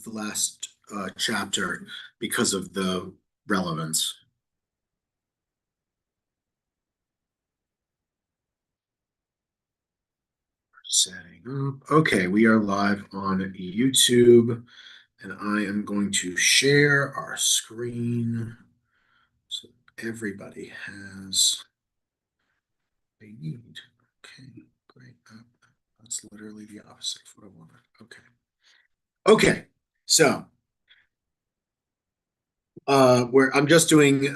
of the last chapter because of the relevance. Setting up. Okay, we are live on YouTube, and I am going to share our screen so everybody has what they need. Okay, great. That's literally the opposite of what I wanted. Okay. Okay, so where I'm just doing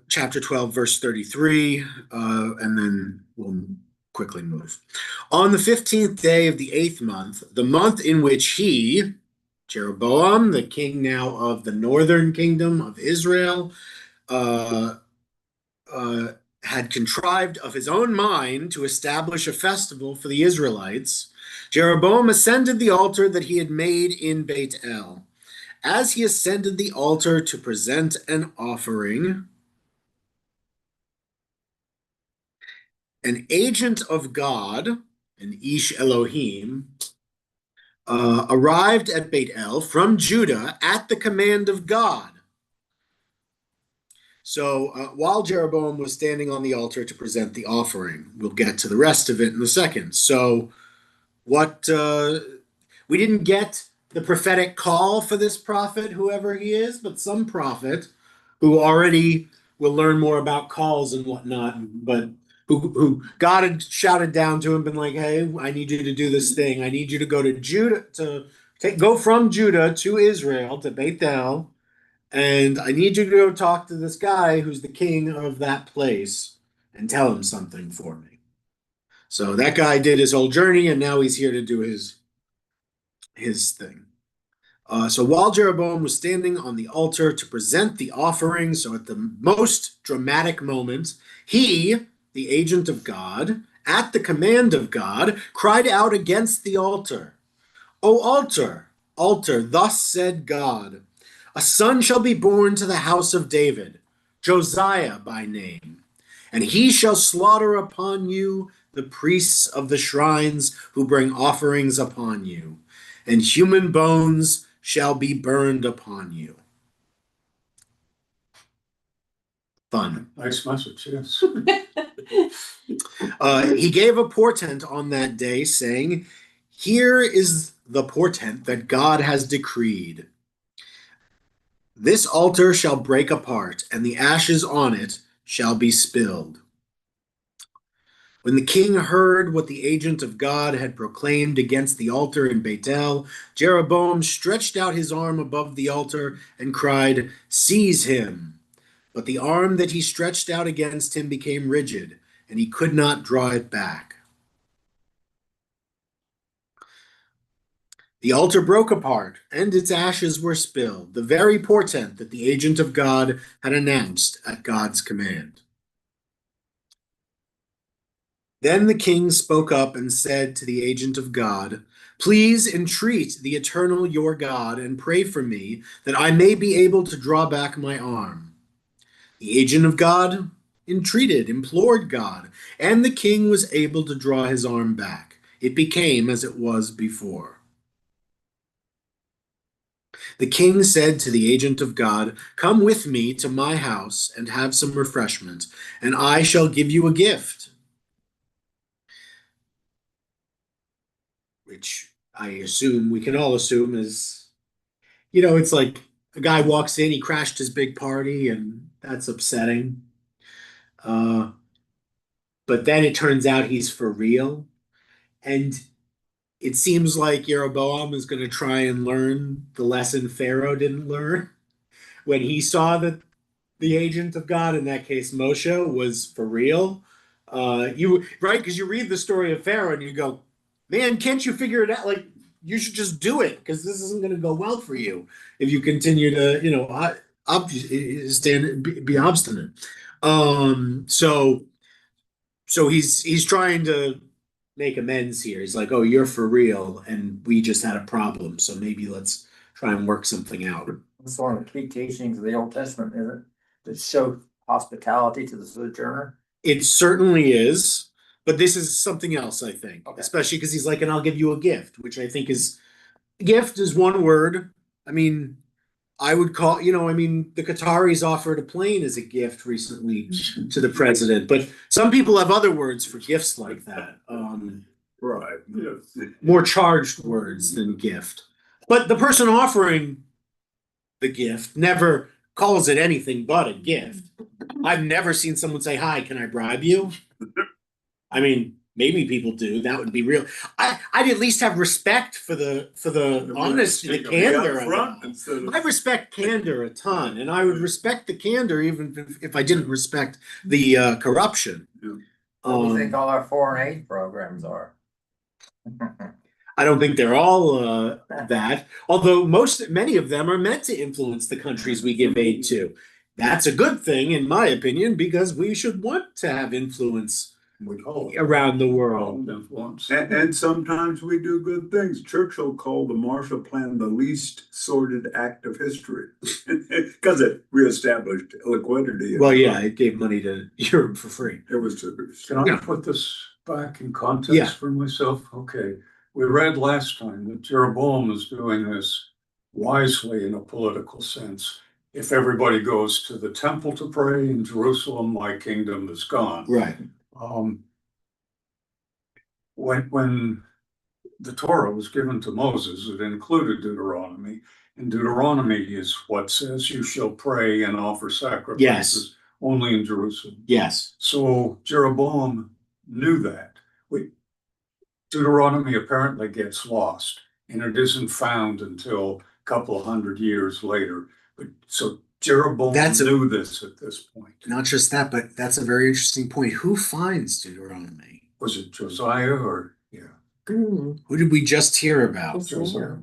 chapter 12, verse 33, and then we'll quickly move. On the 15th day of the 8th month, the month in which he, Jeroboam, the king now of the northern kingdom of Israel, uh, had contrived of his own mind to establish a festival for the Israelites, Jeroboam ascended the altar that he had made in Beit El. As he ascended the altar to present an offering, an agent of God, an Ish Elohim, arrived at Beit El from Judah at the command of God. So while Jeroboam was standing on the altar to present the offering, we'll get to the rest of it in a second. So we didn't get the prophetic call for this prophet, whoever he is, but some prophet who already will learn more about calls and whatnot, but who God had shouted down to him, been like, hey, I need you to do this thing. I need you to go to Judah, go from Judah to Israel, to Beit El, and I need you to go talk to this guy who's the king of that place and tell him something for me. So that guy did his whole journey, and now he's here to do his thing. So while Jeroboam was standing on the altar to present the offering, so at the most dramatic moment, he, the agent of God, at the command of God, cried out against the altar. O altar, altar, thus said God, a son shall be born to the house of David, Josiah by name, and he shall slaughter upon you the priests of the shrines who bring offerings upon you, and human bones shall be burned upon you. Fun. Nice message, yes. He gave a portent on that day, saying, here is the portent that God has decreed. This altar shall break apart, and the ashes on it shall be spilled. When the king heard what the agent of God had proclaimed against the altar in Beit El, Jeroboam stretched out his arm above the altar and cried, seize him. But the arm that he stretched out against him became rigid, and he could not draw it back. The altar broke apart, and its ashes were spilled, the very portent that the agent of God had announced at God's command. Then the king spoke up and said to the agent of God, please entreat the eternal your God and pray for me that I may be able to draw back my arm. The agent of God entreated, implored God, and the king was able to draw his arm back. It became as it was before. The king said to the agent of God, come with me to my house and have some refreshment, and I shall give you a gift. Which I assume, we can all assume is, it's like a guy walks in, he crashed his big party, and that's upsetting. But then it turns out he's for real. And it seems like Jeroboam is going to try and learn the lesson Pharaoh didn't learn when he saw that the agent of God, in that case Moshe, was for real. Right? Because you read the story of Pharaoh and you go, man, can't you figure it out? Like, you should just do it because this isn't going to go well for you if you continue to, be obstinate. So he's trying to make amends here. He's like, oh, you're for real, and we just had a problem, so maybe let's try and work something out. It's one of the key teachings of the Old Testament, isn't it? To show hospitality to the sojourner. It certainly is, but this is something else, I think, Okay. Especially because he's like, and I'll give you a gift, which I think is, gift is one word. I mean, I would call, I mean, the Qataris offered a plane as a gift recently to the president, but some people have other words for gifts like that. Right. Yes. More charged words than gift. But the person offering the gift never calls it anything but a gift. I've never seen someone say, "Hi, can I bribe you?" I mean, maybe people do. That would be real. I'd at least have respect for the honesty, the candor of it. I respect candor a ton, and I would respect the candor even if I didn't respect the corruption. What do you think all our foreign aid programs are? I don't think they're all that, although many of them are meant to influence the countries we give aid to. That's a good thing, in my opinion, because we should want to have influence around the world. And sometimes we do good things. Churchill called the Marshall Plan the least sordid act of history because it reestablished liquidity. Well, yeah, it gave money to Europe for free. It was. Can I put this back in context for myself? Okay, we read last time that Jeroboam is doing this wisely in a political sense. If everybody goes to the temple to pray in Jerusalem, my kingdom is gone. Right. When the Torah was given to Moses, it included Deuteronomy, and Deuteronomy is what says you shall pray and offer sacrifices only in Jerusalem. Yes. So Jeroboam knew that. Deuteronomy apparently gets lost, and it isn't found until a couple of hundred years later. But so Jeroboam knew this at this point. Not just that, but that's a very interesting point. Who finds Deuteronomy? Was it Josiah or Who did we just hear about? Josiah?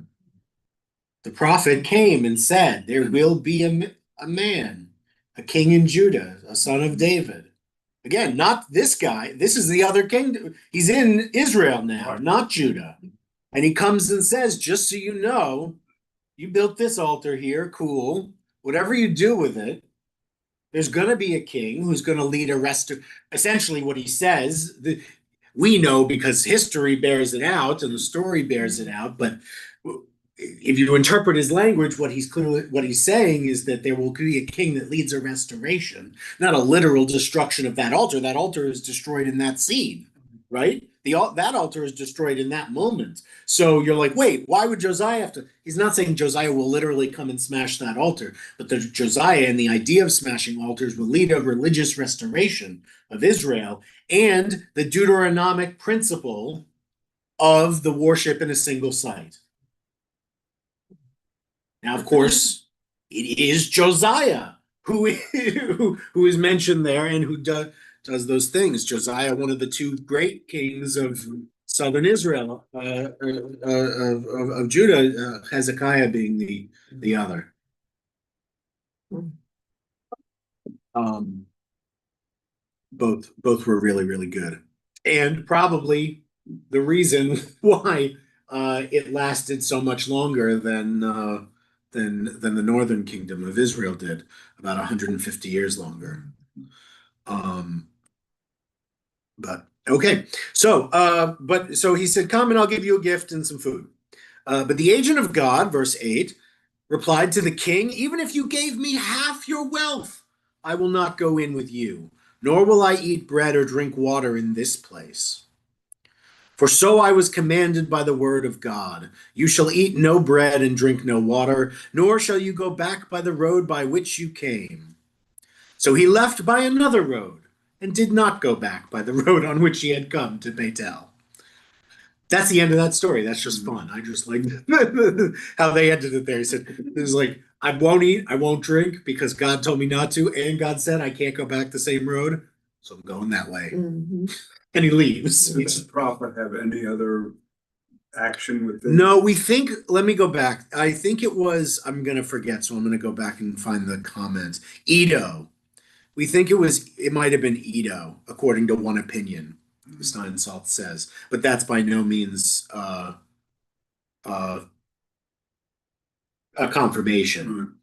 The prophet came and said, "There will be a man, a king in Judah, a son of David." Again, not this guy. This is the other king. He's in Israel now, not Judah. And he comes and says, "Just so you know, you built this altar here, cool. Whatever you do with it, there's going to be a king who's going to lead a essentially what he says, we know because history bears it out and the story bears it out, but if you interpret his language, what he's saying is that there will be a king that leads a restoration, not a literal destruction of that altar. That altar is destroyed in that scene, right? That altar is destroyed in that moment. So you're like, wait, why would Josiah have to? He's not saying Josiah will literally come and smash that altar, but the Josiah and the idea of smashing altars will lead a religious restoration of Israel and the Deuteronomic principle of the worship in a single site. Now, of course, it is Josiah who is mentioned there and who does those things. Josiah, one of the two great kings of southern Israel, of Judah, Hezekiah being the other. Both were really, really good, and probably the reason why it lasted so much longer than the northern kingdom of Israel did, about 150 years longer. But okay, so he said, "Come and I'll give you a gift and some food." But the agent of God, verse 8, replied to the king, "Even if you gave me half your wealth, I will not go in with you, nor will I eat bread or drink water in this place. For so I was commanded by the word of God. You shall eat no bread and drink no water, nor shall you go back by the road by which you came." So he left by another road and did not go back by the road on which he had come to Bethel. That's the end of that story. That's just fun. I just like how they ended it there. He said, "It was like, I won't eat, I won't drink because God told me not to, and God said I can't go back the same road, so I'm going that way." And he leaves. Did the prophet have any other action with this? No, let me go back. I think it was, I'm going to forget, so I'm going to go back and find the comments. Edo. We think it might have been Edo, according to one opinion, Steinsaltz says, but that's by no means a confirmation.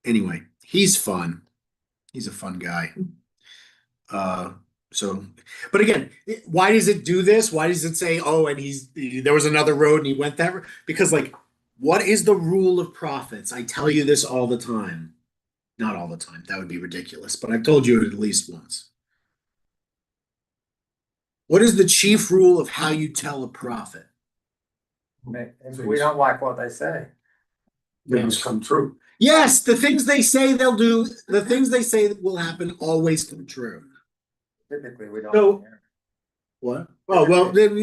Anyway, he's fun. He's a fun guy. So, but again, why does it do this? Why does it say, oh, and there was another road and he went that road? Because like, what is the rule of prophets? I tell you this all the time. Not all the time. That would be ridiculous, but I've told you it at least once. What is the chief rule of how you tell a prophet? If we don't like what they say. Things come true. Yes, the things they say they'll do, the things they say that will happen always come true. Typically, we don't. So- care. What? Oh well, that's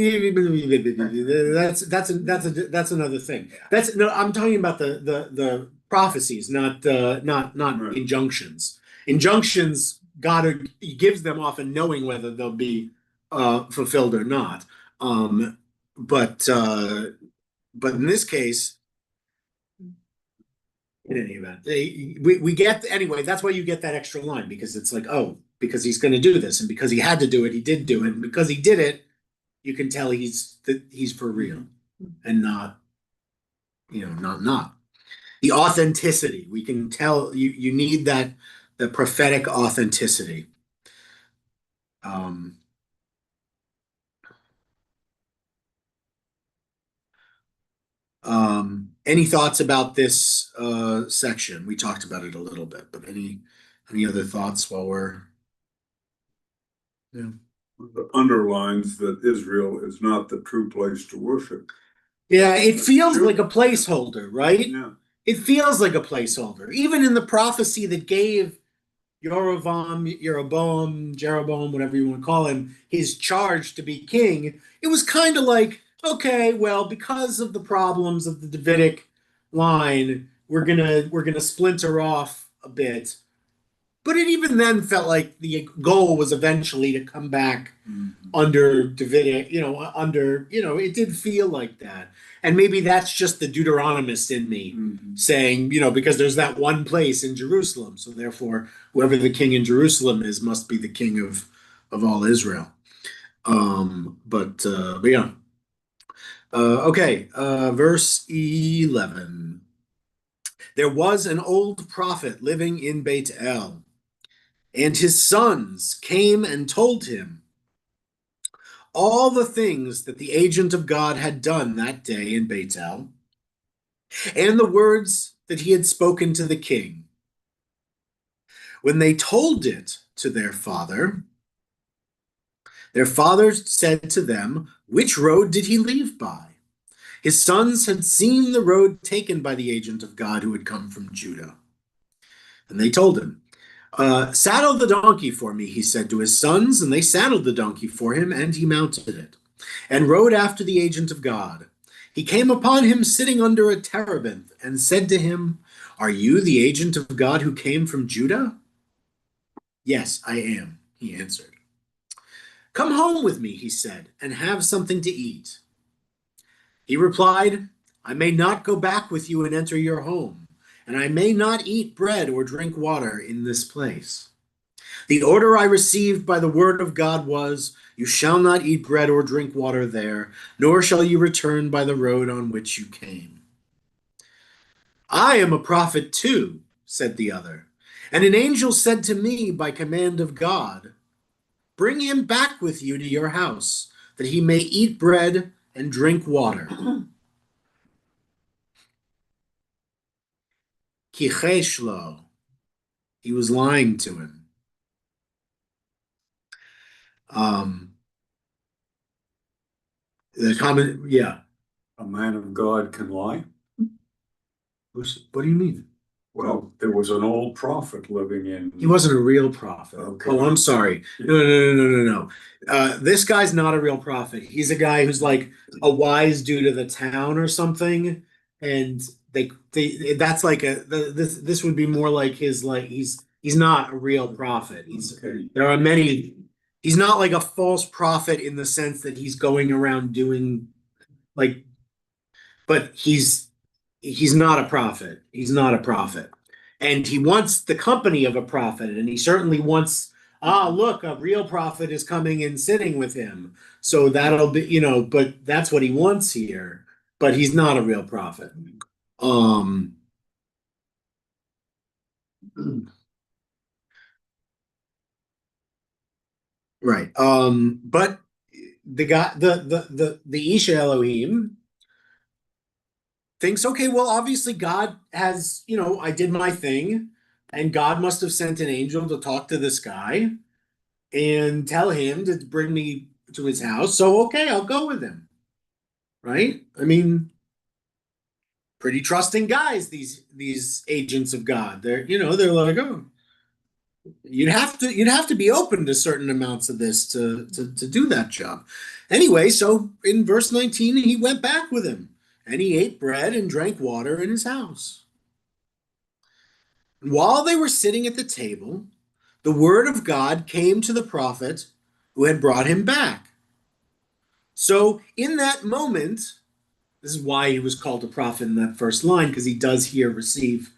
another thing. That's no, I'm talking about the prophecies, not Right. injunctions. Injunctions, God gives them often knowing whether they'll be fulfilled or not. But in this case, in any event, we get anyway. That's why you get that extra line, because it's like, oh, because he's going to do this, and because he had to do it, he did do it, and because he did it, you can tell he's for real and not, not the authenticity. We can tell you need that, the prophetic authenticity. Any thoughts about this section? We talked about it a little bit, but any other thoughts while we're Underlines that Israel is not the true place to worship. Yeah, it feels Sure. like a placeholder, right? Yeah. It feels like a placeholder. Even in the prophecy that gave Jeroboam, whatever you want to call him, his charge to be king, it was kind of like, okay, well, because of the problems of the Davidic line, we're gonna splinter off a bit. But it even then felt like the goal was eventually to come back under Davidic, it did feel like that. And maybe that's just the Deuteronomist in me saying, because there's that one place in Jerusalem. So therefore, whoever the king in Jerusalem is must be the king of all Israel. But yeah. Okay, verse 11. There was an old prophet living in Beit El, and his sons came and told him all the things that the agent of God had done that day in Beit El, and the words that he had spoken to the king. When they told it to their father said to them, "Which road did he leave by?" His sons had seen the road taken by the agent of God who had come from Judah. And they told him, "Saddle the donkey for me," he said to his sons, and they saddled the donkey for him, and he mounted it, and rode after the agent of God. He came upon him sitting under a terebinth, and said to him, "Are you the agent of God who came from Judah?" "Yes, I am," he answered. "Come home with me," he said, "and have something to eat." He replied, "I may not go back with you and enter your home, and I may not eat bread or drink water in this place. The order I received by the word of God was, you shall not eat bread or drink water there, nor shall you return by the road on which you came." "I am a prophet too," said the other, "and an angel said to me by command of God, bring him back with you to your house, that he may eat bread and drink water." Kicheshlo. He was lying to him. The comment, yeah. A man of God can lie. What do you mean? Well, there was an old prophet living in. He wasn't a real prophet. Okay. Oh, I'm sorry. No. This guy's not a real prophet. He's a guy who's like a wise dude of the town or something, and that's like this would be more like his, like he's not a real prophet. Okay. There are many. He's not like a false prophet in the sense that he's going around doing like, but he's not a prophet. He's not a prophet. And he wants the company of a prophet, and he certainly wants, look, a real prophet is coming and sitting with him. So that'll be, but that's what he wants here. But he's not a real prophet. Right. But the guy, the Isha Elohim thinks, okay, well, obviously God has, I did my thing, and God must have sent an angel to talk to this guy and tell him to bring me to his house. So, okay, I'll go with him. Right? I mean, pretty trusting guys, these agents of God. They're like, oh, you'd have to be open to certain amounts of this to do that job. Anyway, so in verse 19, he went back with him, and he ate bread and drank water in his house. And while they were sitting at the table, the word of God came to the prophet who had brought him back. So in that moment, this is why he was called a prophet in that first line, because he does here receive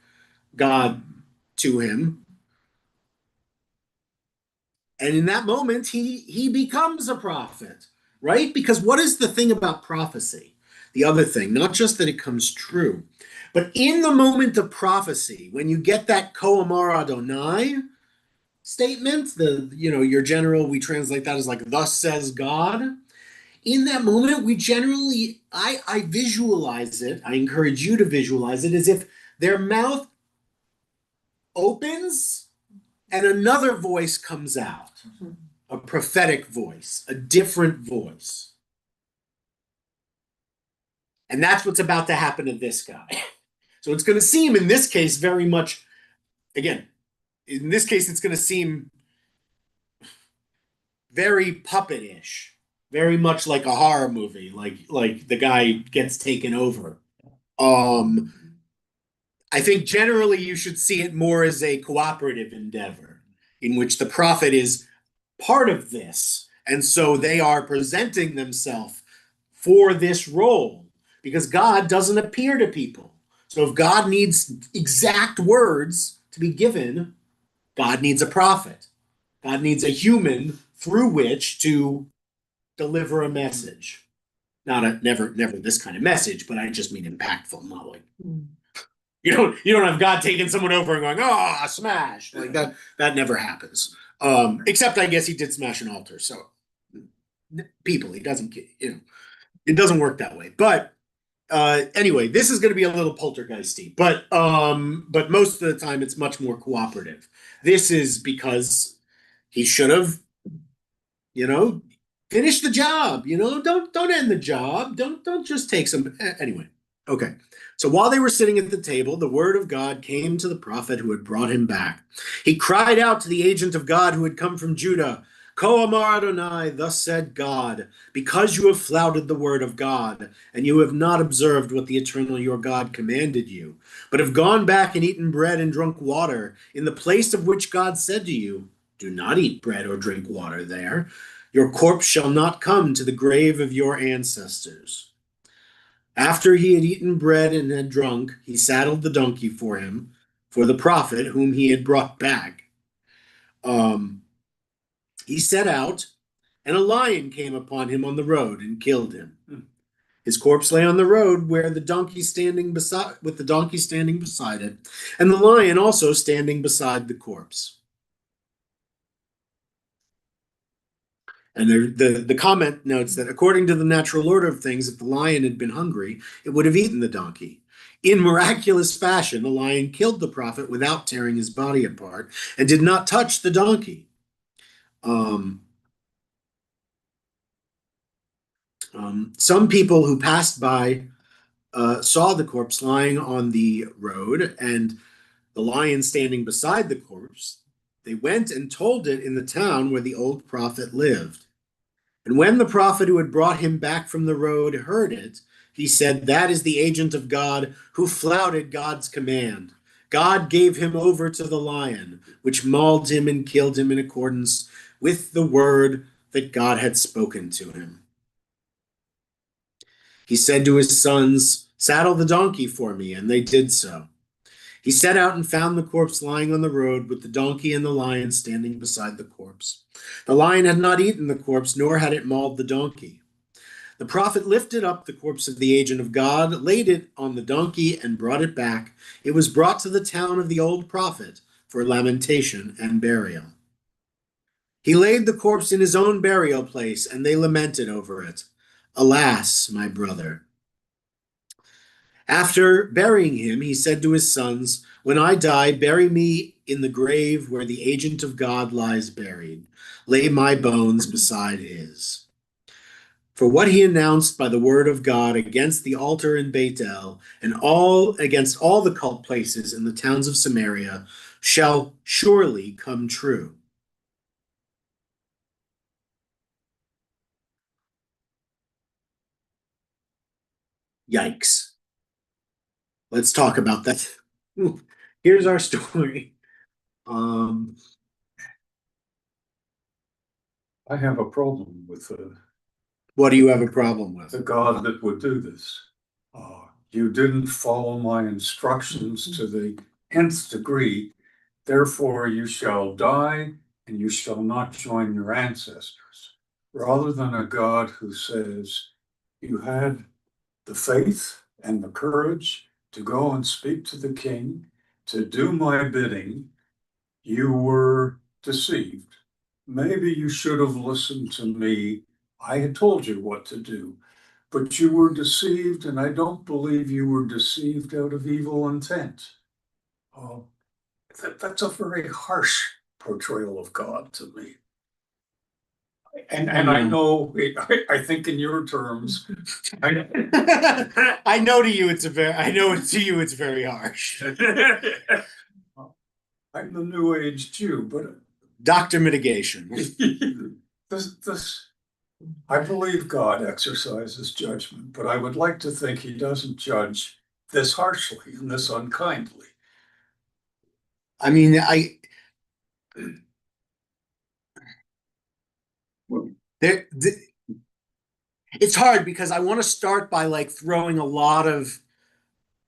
God to him. And in that moment, he becomes a prophet, right? Because what is the thing about prophecy? The other thing, not just that it comes true, but in the moment of prophecy, when you get that Ko Amar Adonai statement, your general, we translate that as like, thus says God. In that moment, we generally, I visualize it, I encourage you to visualize it as if their mouth opens and another voice comes out. A prophetic voice, a different voice. And that's what's about to happen to this guy. So it's going to seem in this case very much, again, in this case, it's going to seem very puppet-ish, very much like a horror movie, like the guy gets taken over. I think generally you should see it more as a cooperative endeavor in which the prophet is part of this. And so they are presenting themselves for this role because God doesn't appear to people. So if God needs exact words to be given, God needs a prophet. God needs a human through which to deliver a message. Never this kind of message, but I just mean impactful, not like you don't have God taking someone over and going, oh, smash. Like that never happens. Except I guess he did smash an altar. So people, he doesn't, it doesn't work that way. But anyway, this is going to be a little poltergeisty, but most of the time it's much more cooperative. This is because he should have, finish the job. Don't end the job. Don't just take some. Anyway, okay. So while they were sitting at the table, the word of God came to the prophet who had brought him back. He cried out to the agent of God who had come from Judah, Ko Amar Adonai, thus said God, because you have flouted the word of God, and you have not observed what the eternal your God commanded you, but have gone back and eaten bread and drunk water, in the place of which God said to you, do not eat bread or drink water there. Your corpse shall not come to the grave of your ancestors. After he had eaten bread and had drunk, he saddled the donkey for him, for the prophet whom he had brought back. He set out, and a lion came upon him on the road and killed him. His corpse lay on the road where with the donkey standing beside it, and the lion also standing beside the corpse. And the comment notes that according to the natural order of things, if the lion had been hungry, it would have eaten the donkey. In miraculous fashion, the lion killed the prophet without tearing his body apart and did not touch the donkey. Some people who passed by saw the corpse lying on the road and the lion standing beside the corpse. They went and told it in the town where the old prophet lived. And when the prophet who had brought him back from the road heard it, he said, that is the agent of God who flouted God's command. God gave him over to the lion, which mauled him and killed him in accordance with the word that God had spoken to him. He said to his sons, saddle the donkey for me, and they did so. He set out and found the corpse lying on the road with the donkey and the lion standing beside the corpse. The lion had not eaten the corpse, nor had it mauled the donkey. The prophet lifted up the corpse of the agent of God, laid it on the donkey, and brought it back. It was brought to the town of the old prophet for lamentation and burial. He laid the corpse in his own burial place, and they lamented over it. Alas, my brother. After burying him, he said to his sons, when I die, bury me in the grave where the agent of God lies buried. Lay my bones beside his. For what he announced by the word of God against the altar in Bethel and against all the cult places in the towns of Samaria shall surely come true. Yikes. Let's talk about that. Here's our story. I have a problem with What do you have a problem with? the God that would do this. You didn't follow my instructions to the nth degree, therefore you shall die and you shall not join your ancestors. Rather than a God who says, you had the faith and the courage to go and speak to the king, to do my bidding, you were deceived. Maybe you should have listened to me. I had told you what to do, but you were deceived, and I don't believe you were deceived out of evil intent. That's a very harsh portrayal of God to me. And I know, I think in your terms, I know to you it's very harsh. I'm the New Age Jew, but Doctor mitigation. I believe God exercises judgment, but I would like to think he doesn't judge this harshly and this unkindly. I mean, it's hard because I want to start by like throwing a lot of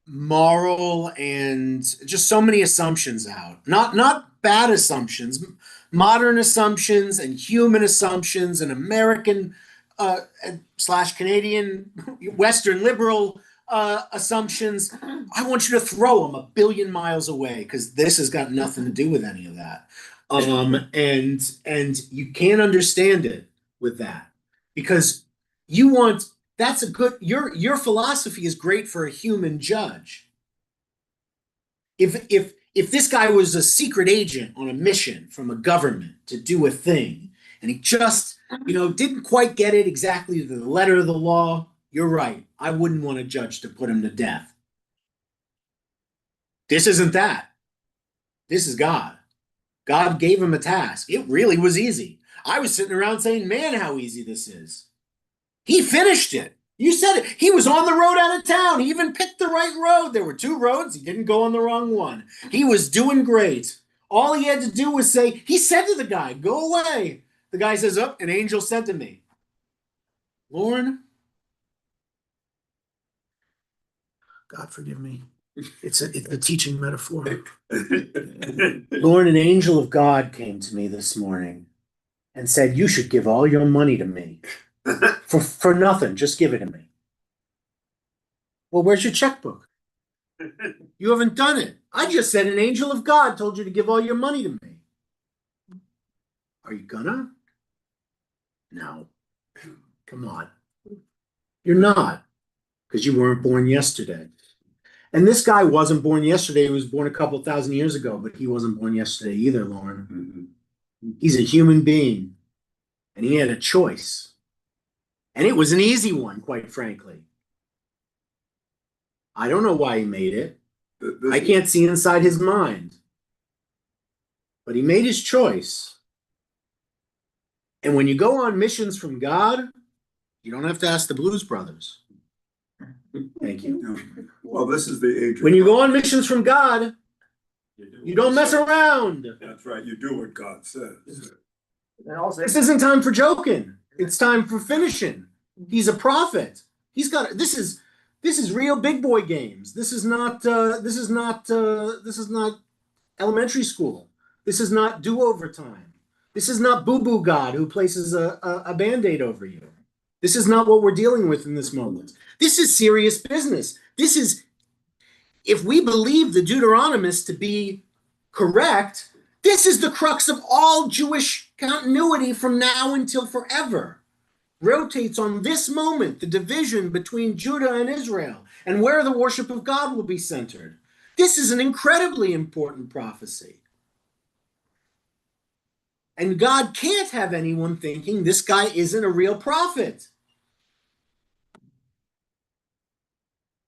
moral and just so many assumptions out. Not bad assumptions, modern assumptions and human assumptions and American / Canadian Western liberal assumptions. I want you to throw them a billion miles away because this has got nothing to do with any of that. And you can't understand it with that because your philosophy is great for a human judge. If this guy was a secret agent on a mission from a government to do a thing and he just didn't quite get it exactly to the letter of the law, you're right. I wouldn't want a judge to put him to death. This isn't that. This is God. God gave him a task. It really was easy. I was sitting around saying, man, how easy this is. He finished it. You said it. He was on the road out of town. He even picked the right road. There were 2 roads. He didn't go on the wrong one. He was doing great. All he had to do was say, he said to the guy, go away. The guy says, oh, an angel said to me, Lauren, God forgive me. It's a teaching metaphor. Lauren, an angel of God came to me this morning and said, you should give all your money to me. For nothing, just give it to me. Well, where's your checkbook? You haven't done it. I just said an angel of God told you to give all your money to me. Are you gonna? No. Come on. You're not. Because you weren't born yesterday. And this guy wasn't born yesterday. He was born a couple thousand years ago, but he wasn't born yesterday either, Lauren. He's a human being. And he had a choice. And it was an easy one, quite frankly. I don't know why he made it. I can't see inside his mind. But he made his choice. And when you go on missions from God, you don't have to ask the Blues Brothers. Thank you. Well, this is the age. When you go on missions from God, you don't mess around. That's right. You do what God says. And also, This isn't time for joking. It's time for finishing. He's a prophet. He's got this is real big boy games. This is not elementary school. This is not do-over time. This is not boo-boo God who places a Band-Aid over you. This is not what we're dealing with in this moment. This is serious business. This is, if we believe the Deuteronomists to be correct, this is the crux of all Jewish continuity from now until forever rotates on this moment, the division between Judah and Israel, and where the worship of God will be centered. This is an incredibly important prophecy. And God can't have anyone thinking this guy isn't a real prophet.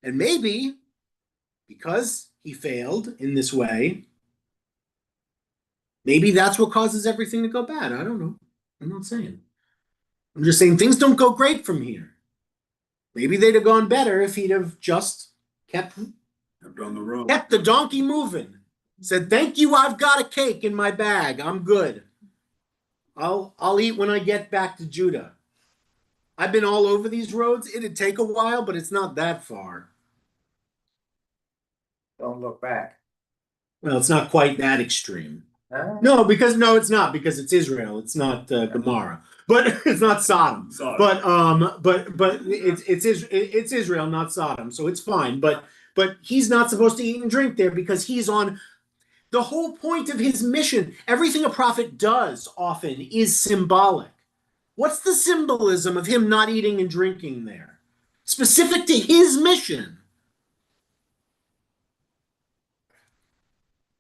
And maybe because he failed in this way, maybe that's what causes everything to go bad. I don't know. I'm not saying. I'm just saying things don't go great from here. Maybe they'd have gone better if he'd have just kept on the road. Kept the donkey moving. Said, thank you, I've got a cake in my bag. I'm good. I'll eat when I get back to Judah. I've been all over these roads. It'd take a while, but it's not that far. Don't look back. Well, it's not quite that extreme. Huh? No, it's not, because it's Israel. It's not Gomorrah, but it's not Sodom. But it's Israel, not Sodom, so it's fine. But he's not supposed to eat and drink there because he's on the whole point of his mission. Everything a prophet does often is symbolic. What's the symbolism of him not eating and drinking there? Specific to his mission.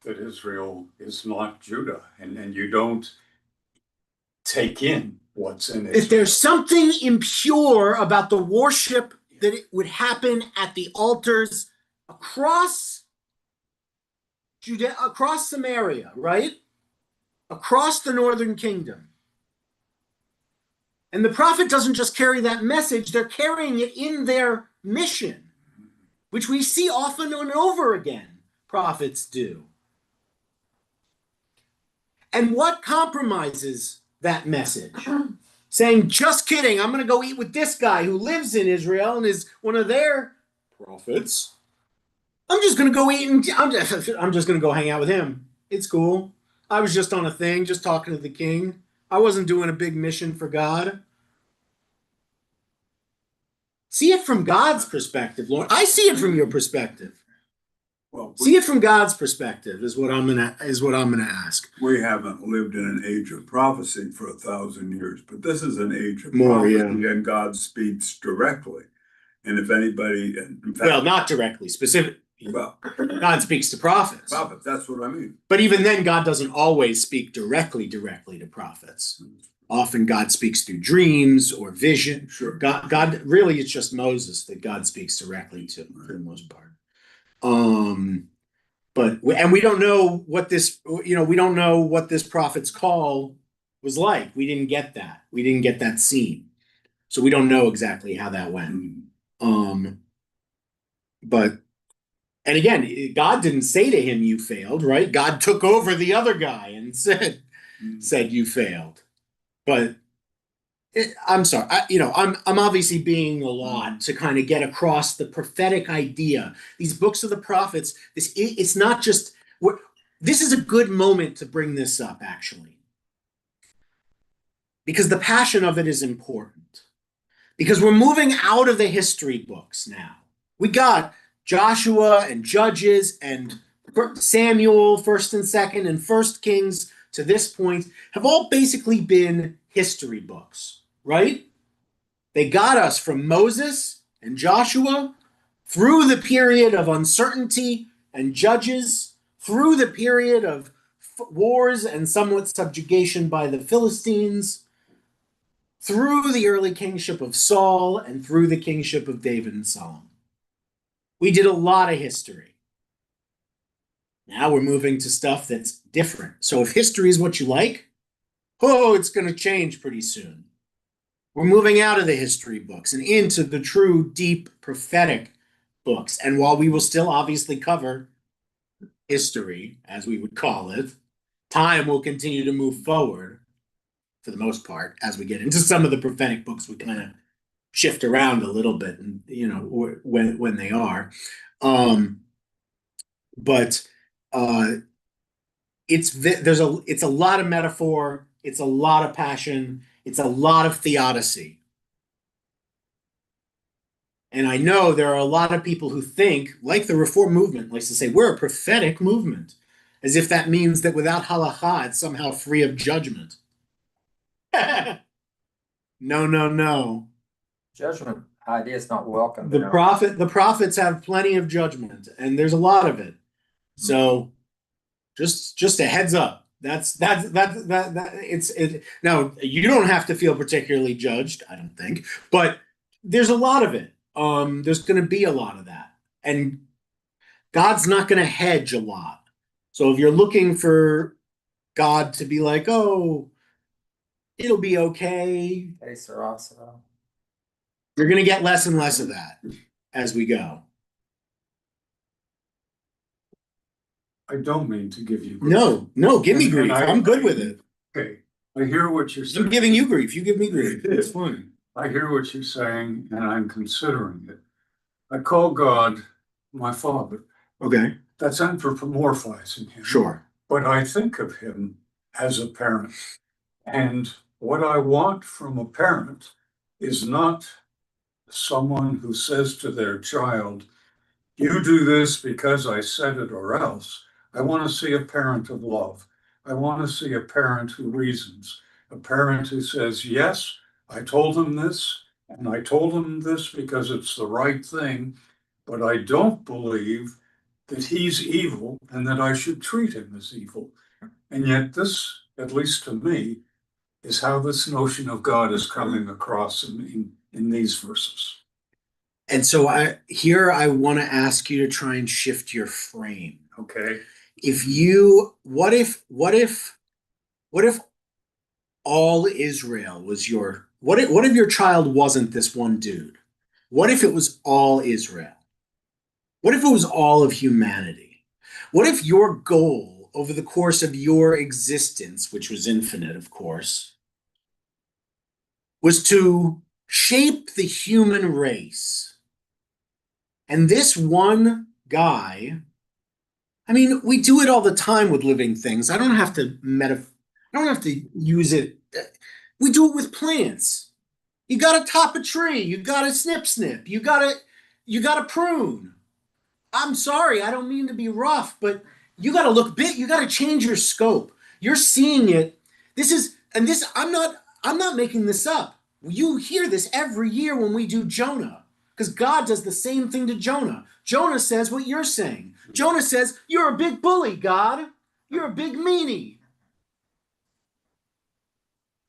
That Israel is not Judah, and you don't take in what's in it. If there's something impure about the worship that it would happen at the altars across Judea, across Samaria, right? Across the northern kingdom. And the prophet doesn't just carry that message, they're carrying it in their mission, which we see often and over again, prophets do. And what compromises that message? Saying, just kidding, I'm going to go eat with this guy who lives in Israel and is one of their prophets. I'm just going to go eat and I'm just going to go hang out with him. It's cool. I was just on a thing, just talking to the king. I wasn't doing a big mission for God. See it from God's perspective, Lord. I see it from your perspective. Well, See it from God's perspective is what I'm gonna ask. we haven't lived in an age of prophecy for 1,000 years, but this is an age of More, prophecy, yeah. and God speaks directly. And if anybody, in fact, Well, not directly, specific. well, God speaks to prophets. prophet, that's what I mean. But even then, God doesn't always speak directly to prophets. Often God speaks through dreams or vision. Sure. God really, it's just Moses that God speaks directly to for the most part. But we don't know what this, we don't know what this prophet's call was like. We didn't get that. We didn't get that scene. So we don't know exactly how that went. But, and again, God didn't say to him, you failed, right? God took over the other guy and said you failed. But I'm sorry, I'm obviously being a lot to kind of get across the prophetic idea. These books of the prophets, it's not just, this is a good moment to bring this up, actually. Because the passion of it is important. Because we're moving out of the history books now. We got Joshua and Judges and Samuel, 1st and 2nd, and 1st Kings to this point have all basically been history books, right? They got us from Moses and Joshua through the period of uncertainty and Judges, through the period of wars and somewhat subjugation by the Philistines, through the early kingship of Saul, and through the kingship of David and Solomon. We did a lot of history. Now we're moving to stuff that's different. So if history is what you like, it's going to change pretty soon. We're moving out of the history books and into the true, deep, prophetic books. And while we will still obviously cover history, as we would call it, time will continue to move forward, for the most part. As we get into some of the prophetic books, we kind of shift around a little bit, and when they are. It's a lot of metaphor, it's a lot of passion, it's a lot of theodicy. And I know there are a lot of people who think, like the Reform movement likes to say, we're a prophetic movement, as if that means that without halakha, it's somehow free of judgment. No, no, no. Judgment idea is not welcome. The prophets have plenty of judgment, and there's a lot of it. So just a heads up. That's it. Now you don't have to feel particularly judged, I don't think, but there's a lot of it. There's going to be a lot of that, and God's not going to hedge a lot. So if you're looking for God to be like, oh, it'll be okay, Hey, Sarasa. you're going to get less and less of that as we go. I don't mean to give you grief. No, give me grief. I'm good with it. Okay, I hear what you're saying. I'm giving you grief. You give me grief. It's fine. I hear what you're saying, and I'm considering it. I call God my father. Okay, That's anthropomorphizing him. sure. But I think of him as a parent. And what I want from a parent is not someone who says to their child, you do this because I said it or else. I want to see a parent of love. I want to see a parent who reasons, a parent who says, yes, I told him this, and I told him this because it's the right thing, but I don't believe that he's evil and that I should treat him as evil. And yet this, at least to me, is how this notion of God is coming across in these verses. And so I want to ask you to try and shift your frame. Okay. What if all Israel was what if your child wasn't this one dude? What if it was all Israel? What if it was all of humanity? What if your goal over the course of your existence, which was infinite, of course, was to shape the human race? And this one guy, I mean, we do it all the time with living things. I don't have to use it. We do it with plants. You got to top a tree. You got to snip. You got to prune. I'm sorry, I don't mean to be rough, but you got to look big. You got to change your scope. You're seeing it. I'm not making this up. You hear this every year when we do Jonah, because God does the same thing to Jonah. Jonah says what you're saying. Jonah says, you're a big bully, God. You're a big meanie.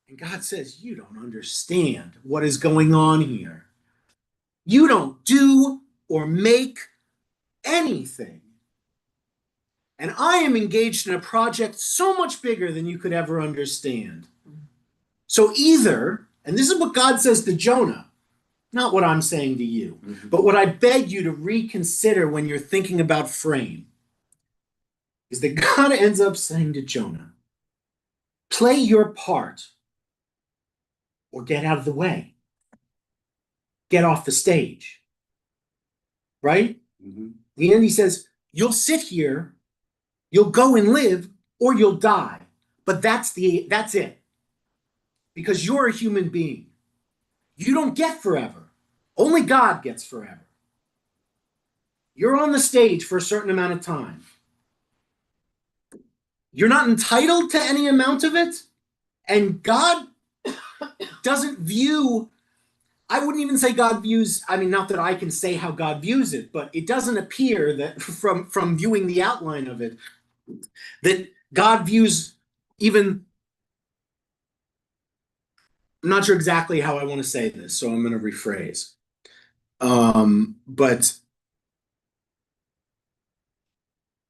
And God says, you don't understand what is going on here. You don't do or make anything. And I am engaged in a project so much bigger than you could ever understand. So either, and this is what God says to Jonah, not what I'm saying to you, but what I beg you to reconsider when you're thinking about frame, is that God ends up saying to Jonah, play your part or get out of the way. Get off the stage. Right? The end, he says, you'll sit here, you'll go and live, or you'll die. But that's it. Because you're a human being. You don't get forever. Only God gets forever. You're on the stage for a certain amount of time. You're not entitled to any amount of it. And God doesn't view, I wouldn't even say God views, I mean, not that I can say how God views it, but it doesn't appear that from viewing the outline of it, that God views even, I'm not sure exactly how I want to say this, so I'm going to rephrase. But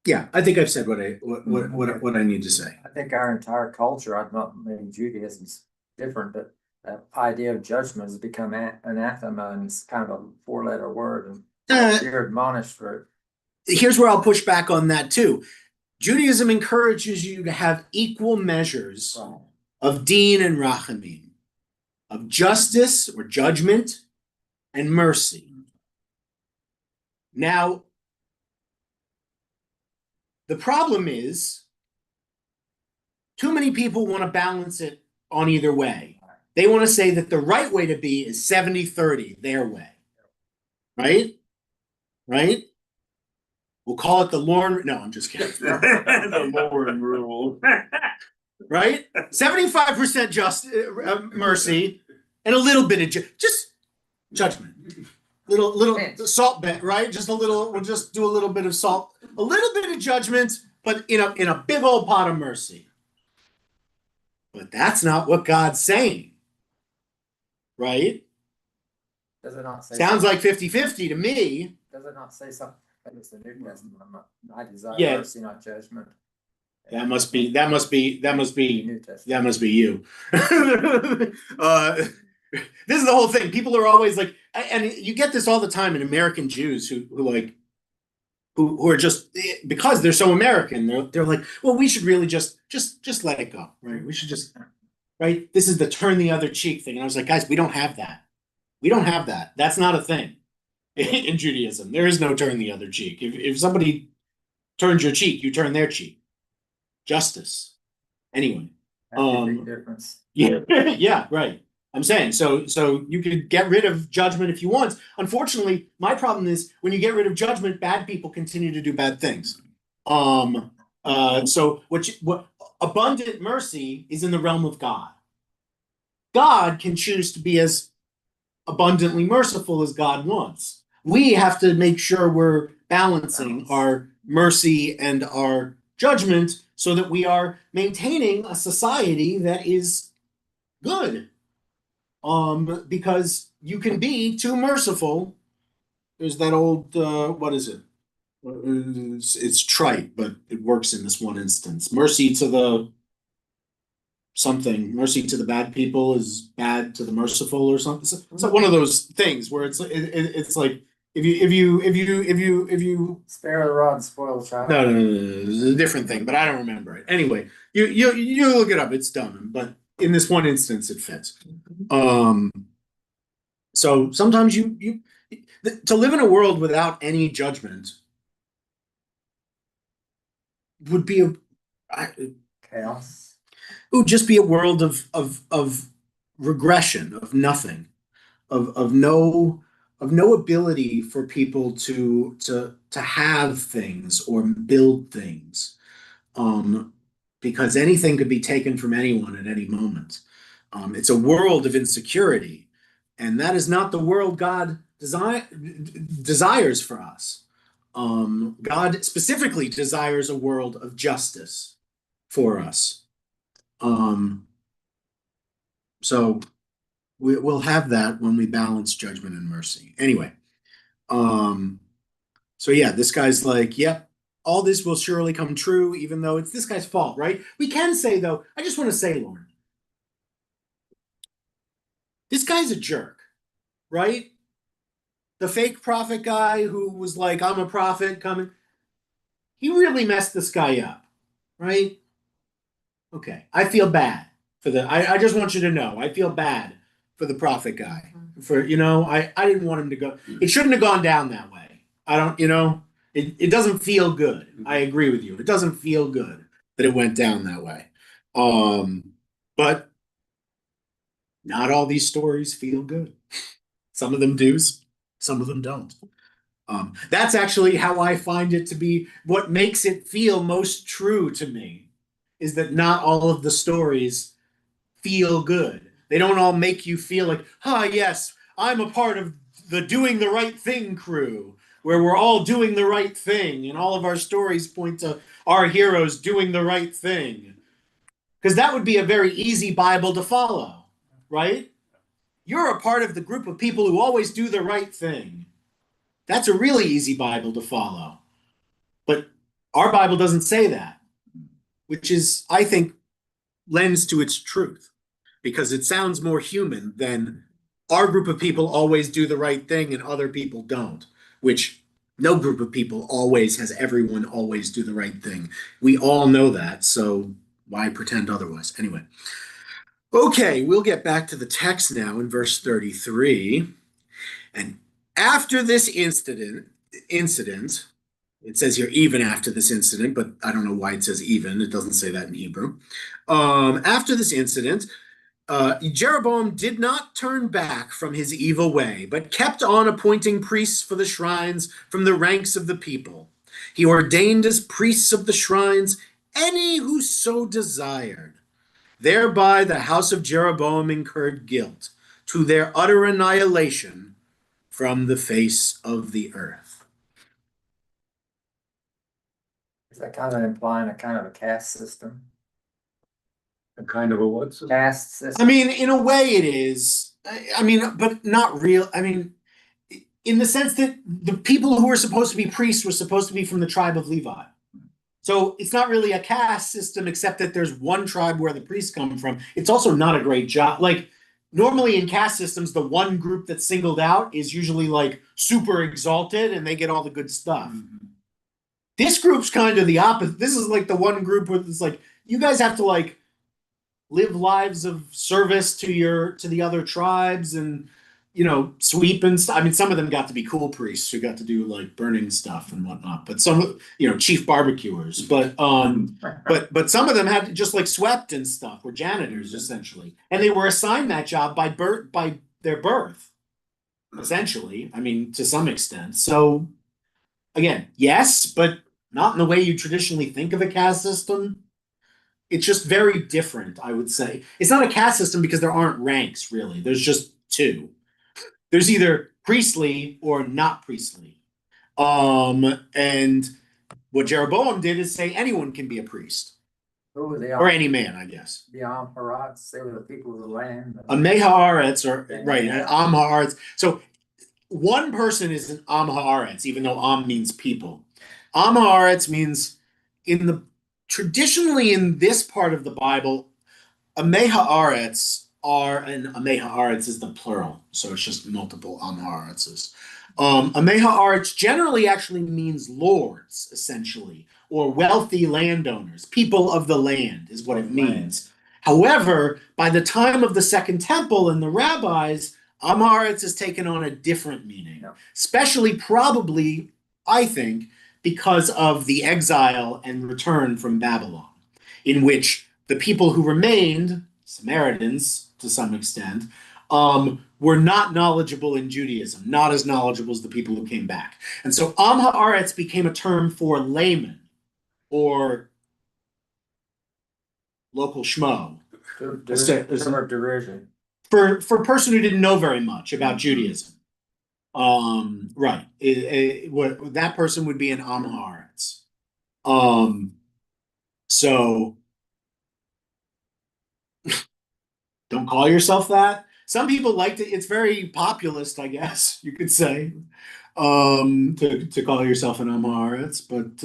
yeah, I think I've said what I need to say. I think our entire culture, I've not maybe Judaism's different, but that idea of judgment has become anathema, and it's kind of a four-letter word, and you're admonished for it. Here's where I'll push back on that too. Judaism encourages you to have equal measures of deen and rachamim, of justice or judgment and mercy. Now, the problem is too many people want to balance it on either way. They want to say that the right way to be is 70-30, their way. Right? Right? We'll call it the Lorne. No, I'm just kidding. The Lorne rule. right? 75% just mercy, and a little bit of just judgment. Little salt bit, right? Just a little. We'll just do a little bit of salt, a little bit of judgment, but in a big old pot of mercy. But that's not what God's saying, right? Does it not say? Sounds like 50-50 to me. Does it not say something? It's the New Testament. I desire Yeah. mercy, not judgment. That must be New Testament. you. This is the whole thing. People are always like, and you get this all the time in American Jews who are just, because they're so American, they're like, well, we should really just let it go, right? We should just, right? This is the turn the other cheek thing. And I was like, guys, we don't have that. We don't have that. That's not a thing in Judaism. There is no turn the other cheek. If somebody turns your cheek, you turn their cheek. Justice. Anyway. That's a big difference. Yeah, yeah, right. I'm saying so you could get rid of judgment if you want. Unfortunately, my problem is when you get rid of judgment, bad people continue to do bad things. So what abundant mercy is in the realm of God. God can choose to be as abundantly merciful as God wants. We have to make sure we're balancing our mercy and our judgment so that we are maintaining a society that is good. Because you can be too merciful. There's that old what is it? It's trite, but it works in this one instance. Mercy to the bad people is bad to the merciful, or something. It's like one of those things where it's like if you spare the rod, spoil the child. No, it's a different thing, but I don't remember it. Anyway, you look it up. It's dumb, but in this one instance, it fits. So sometimes to live in a world without any judgment would be chaos. It would just be a world of regression, of nothing, of no ability for people to have things or build things, because anything could be taken from anyone at any moment. It's a world of insecurity, and that is not the world God desires for us. God specifically desires a world of justice for us. So we'll have that when we balance judgment and mercy. Anyway, so yeah, this guy's like, yep, all this will surely come true, even though it's this guy's fault, right? We can say, though, I just want to say, Lauren, this guy's a jerk, right? The fake prophet guy who was like, I'm a prophet coming. He really messed this guy up, right? Okay, I feel bad for I just want you to know, I feel bad for the prophet guy. For, I didn't want him to go. It shouldn't have gone down that way. I don't, it doesn't feel good. I agree with you. It doesn't feel good that it went down that way. But not all these stories feel good. Some of them do, some of them don't. That's actually how I find it to be. What makes it feel most true to me is that not all of the stories feel good. They don't all make you feel like, yes, I'm a part of the doing the right thing crew, where we're all doing the right thing, and all of our stories point to our heroes doing the right thing. Because that would be a very easy Bible to follow, right? You're a part of the group of people who always do the right thing. That's a really easy Bible to follow. But our Bible doesn't say that, which is, I think, lends to its truth, because it sounds more human than our group of people always do the right thing and other people don't, which no group of people always has everyone always do the right thing. We all know that, so why pretend otherwise? Anyway. Okay, we'll get back to the text now in verse 33. And after this incident, it says here even after this incident, but I don't know why it says even. It doesn't say that in Hebrew. After this incident, Jeroboam did not turn back from his evil way, but kept on appointing priests for the shrines from the ranks of the people. He ordained as priests of the shrines any who so desired. Thereby the house of Jeroboam incurred guilt to their utter annihilation from the face of the earth. Is that kind of implying a kind of a caste system? A kind of a what? system? Caste system? I mean, in a way it is. I mean, but not real. I mean, in the sense that the people who were supposed to be priests were supposed to be from the tribe of Levi. So it's not really a caste system, except that there's one tribe where the priests come from. It's also not a great job. Like, normally in caste systems, the one group that's singled out is usually like super exalted and they get all the good stuff. This group's kind of the opposite. This is like the one group where it's like, you guys have to like live lives of service to the other tribes and, you know, sweep and stuff. I mean, some of them got to be cool priests who got to do like burning stuff and whatnot, but some, you know, chief barbecuers, but some of them had to just like swept and stuff, were janitors essentially. And they were assigned that job by their birth, essentially. I mean, to some extent. So again, yes, but not in the way you traditionally think of a caste system. It's just very different, I would say. It's not a caste system because there aren't ranks, really. There's just two. There's either priestly or not priestly. And what Jeroboam did is say anyone can be a priest. Who were the Or any man, I guess. The Amharites? They were the people of the land. Haaretz, or right, Am Haaretz. So one person is an Am Haaretz, even though Am means people. Am Haaretz means traditionally in this part of the Bible, Amei Haaretz and Amei Haaretz is the plural, so it's just multiple Am Haaretzes. Amei Haaretz generally actually means lords, essentially, or wealthy landowners, people of the land is what it means. However, by the time of the Second Temple and the rabbis, Am Haaretz has taken on a different meaning, especially probably, I think, because of the exile and return from Babylon, in which the people who remained, Samaritans to some extent, were not knowledgeable in Judaism, not as knowledgeable as the people who came back. And so Am Haaretz became a term for layman or local schmo. Term of derision. For a person who didn't know very much about Judaism. Right. That person would be an Am Haaretz. So don't call yourself that. Some people like to, it's very populist, I guess you could say, to call yourself an Am Haaretz, but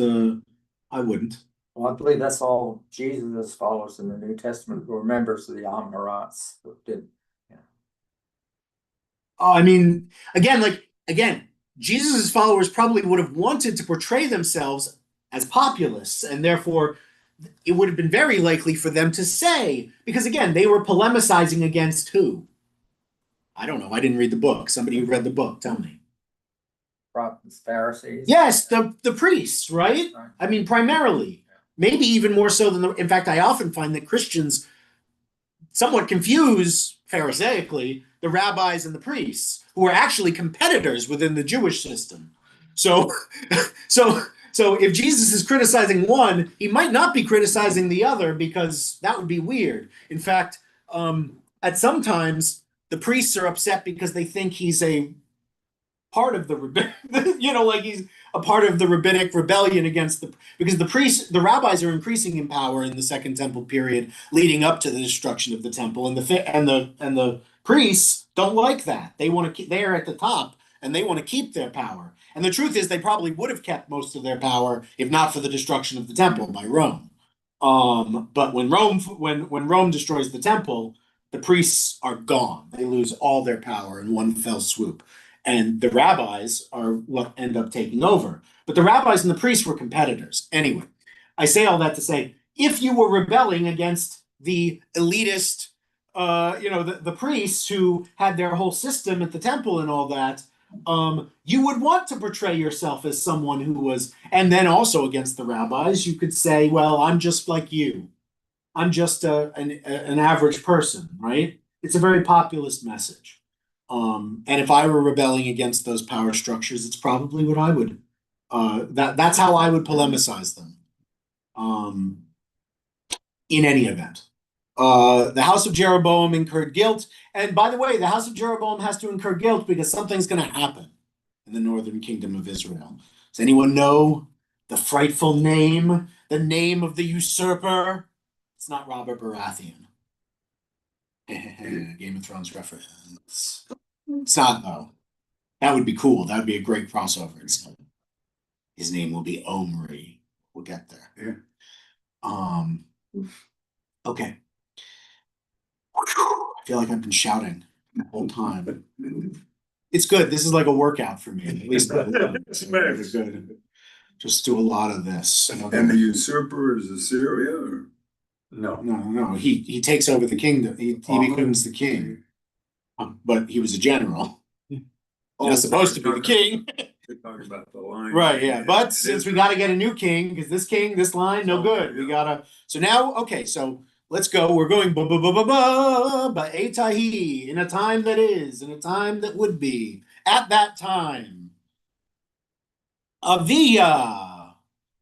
I wouldn't. Well, I believe that's all Jesus' followers in the New Testament who were members of the Am Haaretz who did. I mean, again, Jesus' followers probably would have wanted to portray themselves as populists, and therefore it would have been very likely for them to say, because again, they were polemicizing against who? I don't know. I didn't read the book. Somebody who read the book, tell me. Prophets, Pharisees. Yes, the priests, right? I mean, primarily. Maybe even more so than in fact, I often find that Christians somewhat confuse, Pharisaically, the rabbis and the priests, who are actually competitors within the Jewish system. So if Jesus is criticizing one, he might not be criticizing the other, because that would be weird. In fact, at some times, the priests are upset because they think he's a part of the like he's a part of the rabbinic rebellion against because the rabbis are increasing in power in the Second Temple period, leading up to the destruction of the temple, and the priests don't like that. They want to they're at the top and they want to keep their power. And the truth is, they probably would have kept most of their power if not for the destruction of the temple by Rome. But when Rome destroys the temple, the priests are gone. They lose all their power in one fell swoop. And the rabbis are what end up taking over. But the rabbis and the priests were competitors. Anyway, I say all that to say, if you were rebelling against the elitist, the priests who had their whole system at the temple and all that, you would want to portray yourself as someone who was, and then also against the rabbis, you could say, well, I'm just like you. I'm just an average person, right? It's a very populist message. And if I were rebelling against those power structures, it's probably what I would, that's how I would polemicize them. In any event. The house of Jeroboam incurred guilt. And by the way, the house of Jeroboam has to incur guilt because something's going to happen in the northern kingdom of Israel. Does anyone know the frightful name, the name of the usurper? It's not Robert Baratheon. Game of Thrones reference. It's not, though. That would be cool. That would be a great crossover. His name will be Omri. We'll get there. Yeah. Okay. I feel like I've been shouting the whole time. It's good. This is like a workout for me. At least It's good. Just do a lot of this. And the usurper is Assyria? Or? No. He takes over the kingdom. He becomes the king. But he was a general. Not supposed to be the king. We're talking about the line. Right, yeah. But since we got to get a new king, because this line, no good. We gotta. So now, okay, so let's go. We're going Etahi, in a time that is, in a time that would be, at that time. Avia,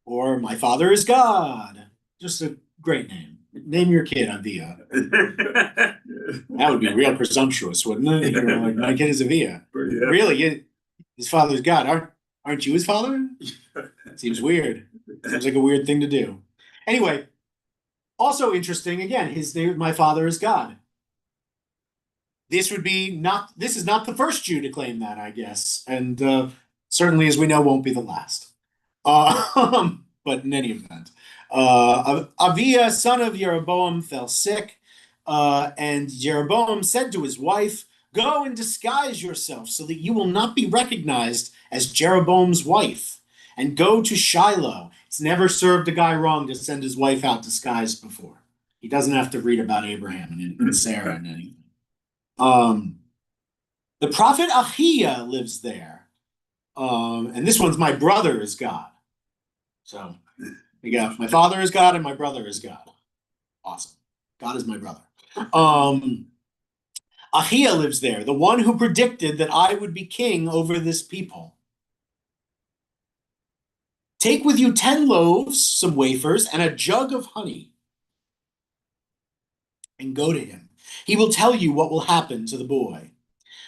or my father is God. Just a great name. Name your kid Avia. That would be real presumptuous, wouldn't it? You're like, my kid is Avia. Yeah. Really? His father's God. Aren't you his father? Seems weird. Seems like a weird thing to do. Anyway, also interesting, again, my father is God. This is not the first Jew to claim that, I guess. And certainly, as we know, won't be the last. But in any event, Avia, son of Jeroboam, fell sick, and Jeroboam said to his wife, "Go and disguise yourself so that you will not be recognized as Jeroboam's wife, and go to Shiloh." It's never served a guy wrong to send his wife out disguised before. He doesn't have to read about Abraham and Sarah and anything. The prophet Ahijah lives there. And this one's my brother is God. So we got my father is God and my brother is God. Awesome. God is my brother. Ahijah lives there, the one who predicted that I would be king over this people. Take with you 10 loaves, some wafers, and a jug of honey, and go to him. He will tell you what will happen to the boy.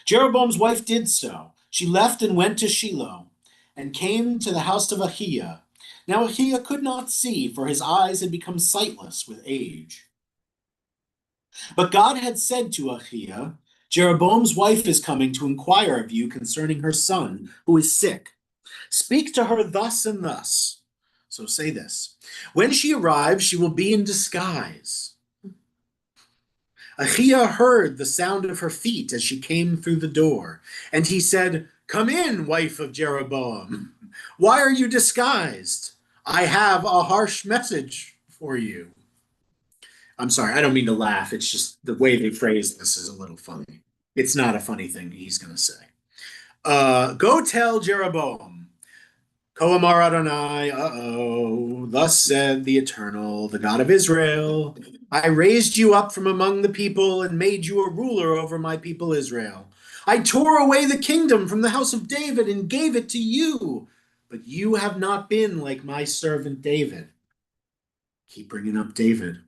Jeroboam's wife did so. She left and went to Shiloh, and came to the house of Ahijah. Now Ahijah could not see, for his eyes had become sightless with age. But God had said to Ahijah, "Jeroboam's wife is coming to inquire of you concerning her son, who is sick. Speak to her thus and thus." So say this: "When she arrives, she will be in disguise." Ahijah heard the sound of her feet as she came through the door, and he said, "Come in, wife of Jeroboam. Why are you disguised? I have a harsh message for you." I'm sorry, I don't mean to laugh. It's just the way they phrase this is a little funny. It's not a funny thing he's going to say. Go tell Jeroboam, Koamar Adonai, thus said the Eternal, the God of Israel, I raised you up from among the people and made you a ruler over my people Israel. I tore away the kingdom from the house of David and gave it to you, but you have not been like my servant David. Keep bringing up David,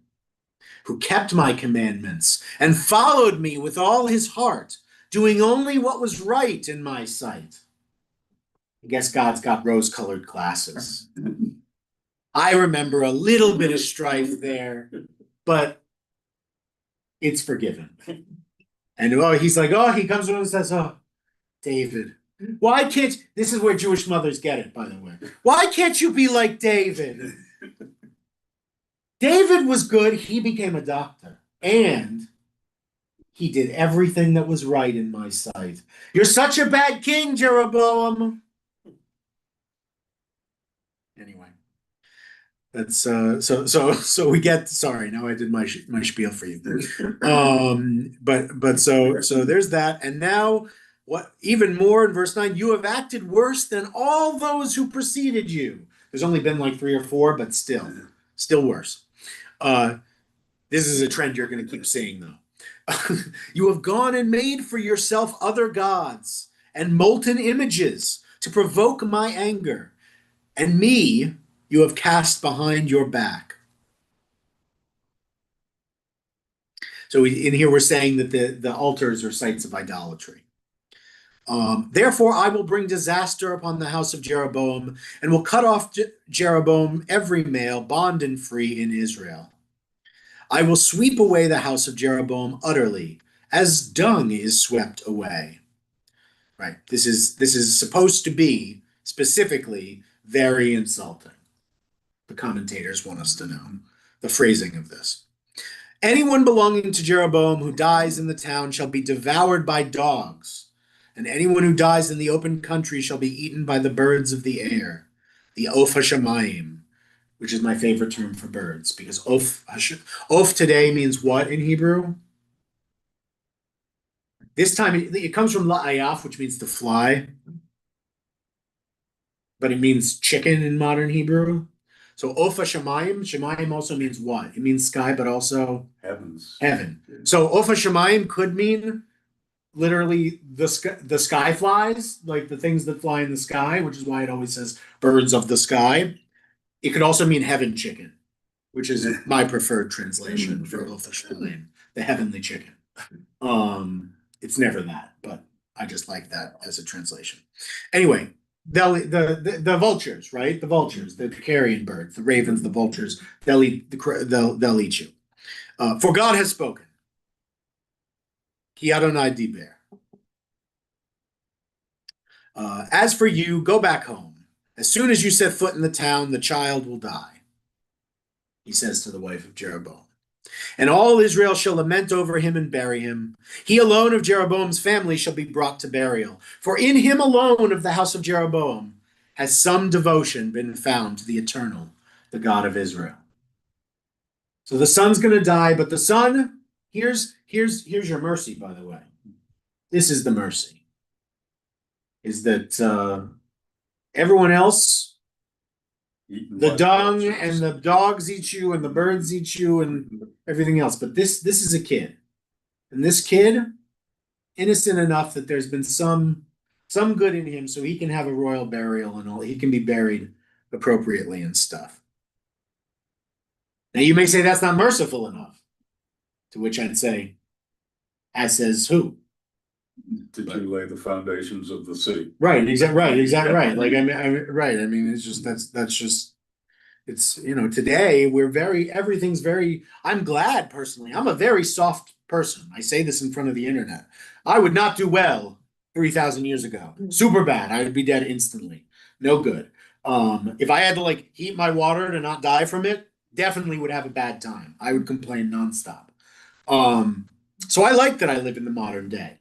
who kept my commandments and followed me with all his heart, doing only what was right in my sight. I guess God's got rose-colored glasses. I remember a little bit of strife there, but it's forgiven. And he's like, he comes over and says, David, why can't, this is where Jewish mothers get it, by the way. Why can't you be like David? David was good. He became a doctor. And he did everything that was right in my sight. You're such a bad king, Jeroboam. Anyway, that's so we get. Sorry, now I did my spiel for you. But so there's that, and now what? Even more in verse 9. You have acted worse than all those who preceded you. There's only been like 3 or 4, but still worse. This is a trend you're going to keep seeing, though. You have gone and made for yourself other gods and molten images to provoke my anger, and me you have cast behind your back. So in here, we're saying that the altars are sites of idolatry. Therefore, I will bring disaster upon the house of Jeroboam, and will cut off Jeroboam every male, bond and free in Israel. I will sweep away the house of Jeroboam utterly, as dung is swept away. Right. This is supposed to be specifically very insulting. The commentators want us to know the phrasing of this. Anyone belonging to Jeroboam who dies in the town shall be devoured by dogs, and anyone who dies in the open country shall be eaten by the birds of the air, the Oph HaShamayim, which is my favorite term for birds, because Oph today means what in Hebrew? This time it comes from La'ayaf, which means to fly, but it means chicken in modern Hebrew. So Oph HaShamayim, Shamayim also means what? It means sky, but also Heavens. heaven. So Oph HaShamayim could mean literally the sky flies, like the things that fly in the sky, which is why it always says birds of the sky. It could also mean heaven chicken, which is my preferred translation for Oph HaShamayim, the heavenly chicken. It's never that, but I just like that as a translation. Anyway, the vultures, right? The vultures, the carrion birds, the ravens, the vultures, they'll eat you. For God has spoken. Ki Adonai diber. As for you, go back home. As soon as you set foot in the town, the child will die, he says to the wife of Jeroboam. And all Israel shall lament over him and bury him. He alone of Jeroboam's family shall be brought to burial. For in him alone of the house of Jeroboam has some devotion been found to the eternal, the God of Israel. So the son's going to die, but the son, here's your mercy, by the way. This is the mercy. Is that everyone else, the dung and the dogs eat you and the birds eat you and everything else. But this is a kid. And this kid, innocent enough that there's been some good in him so he can have a royal burial and all. He can be buried appropriately and stuff. Now you may say that's not merciful enough. To which I'd say, as says who? Did you lay the foundations of the city? Right, exactly right. Like right. I mean, it's just that's just it's today everything's very. I'm glad personally. I'm a very soft person. I say this in front of the internet. I would not do well 3,000 years ago. Super bad. I would be dead instantly. No good. If I had to heat my water to not die from it, definitely would have a bad time. I would complain nonstop. So I like that I live in the modern day.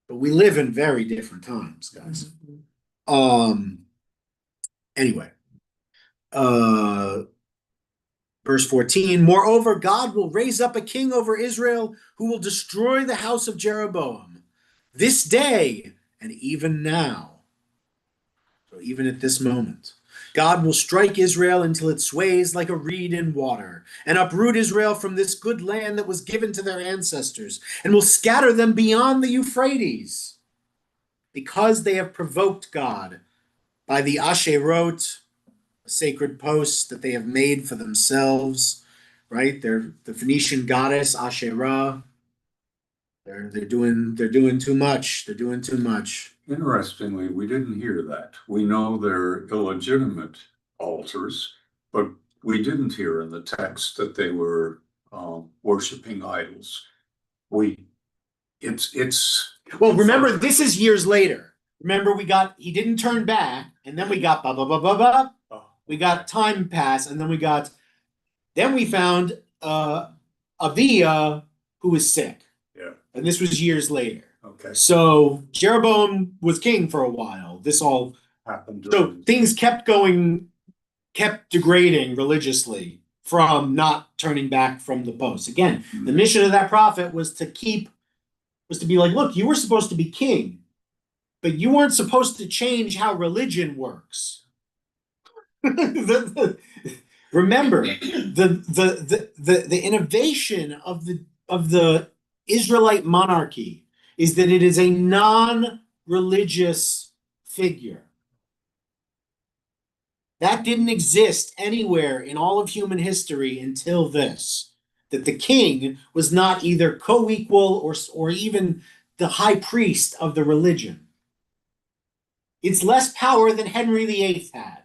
But we live in very different times, guys. Anyway. Verse 14, moreover, God will raise up a king over Israel who will destroy the house of Jeroboam this day and even now. So even at this moment, God will strike Israel until it sways like a reed in water and uproot Israel from this good land that was given to their ancestors and will scatter them beyond the Euphrates because they have provoked God by the Asherot, a sacred post that they have made for themselves, right? They're the Phoenician goddess Asherah. They're doing too much. They're doing too much. Interestingly, we didn't hear that. We know they're illegitimate altars, but we didn't hear in the text that they were worshiping idols. Remember, this is years later. Remember, he didn't turn back, and then we got blah blah blah blah blah. We got time pass, and then we found Aviah, who was sick. Yeah. And this was years later. Okay. So Jeroboam was king for a while. This all happened. So things kept degrading religiously from not turning back from the post. Again, the mission of that prophet was to be like, look, you were supposed to be king, but you weren't supposed to change how religion works. Remember, the innovation of the Israelite monarchy is that it is a non-religious figure. That didn't exist anywhere in all of human history until this. that the king was not either co-equal or even the high priest of the religion. It's less power than Henry VIII had.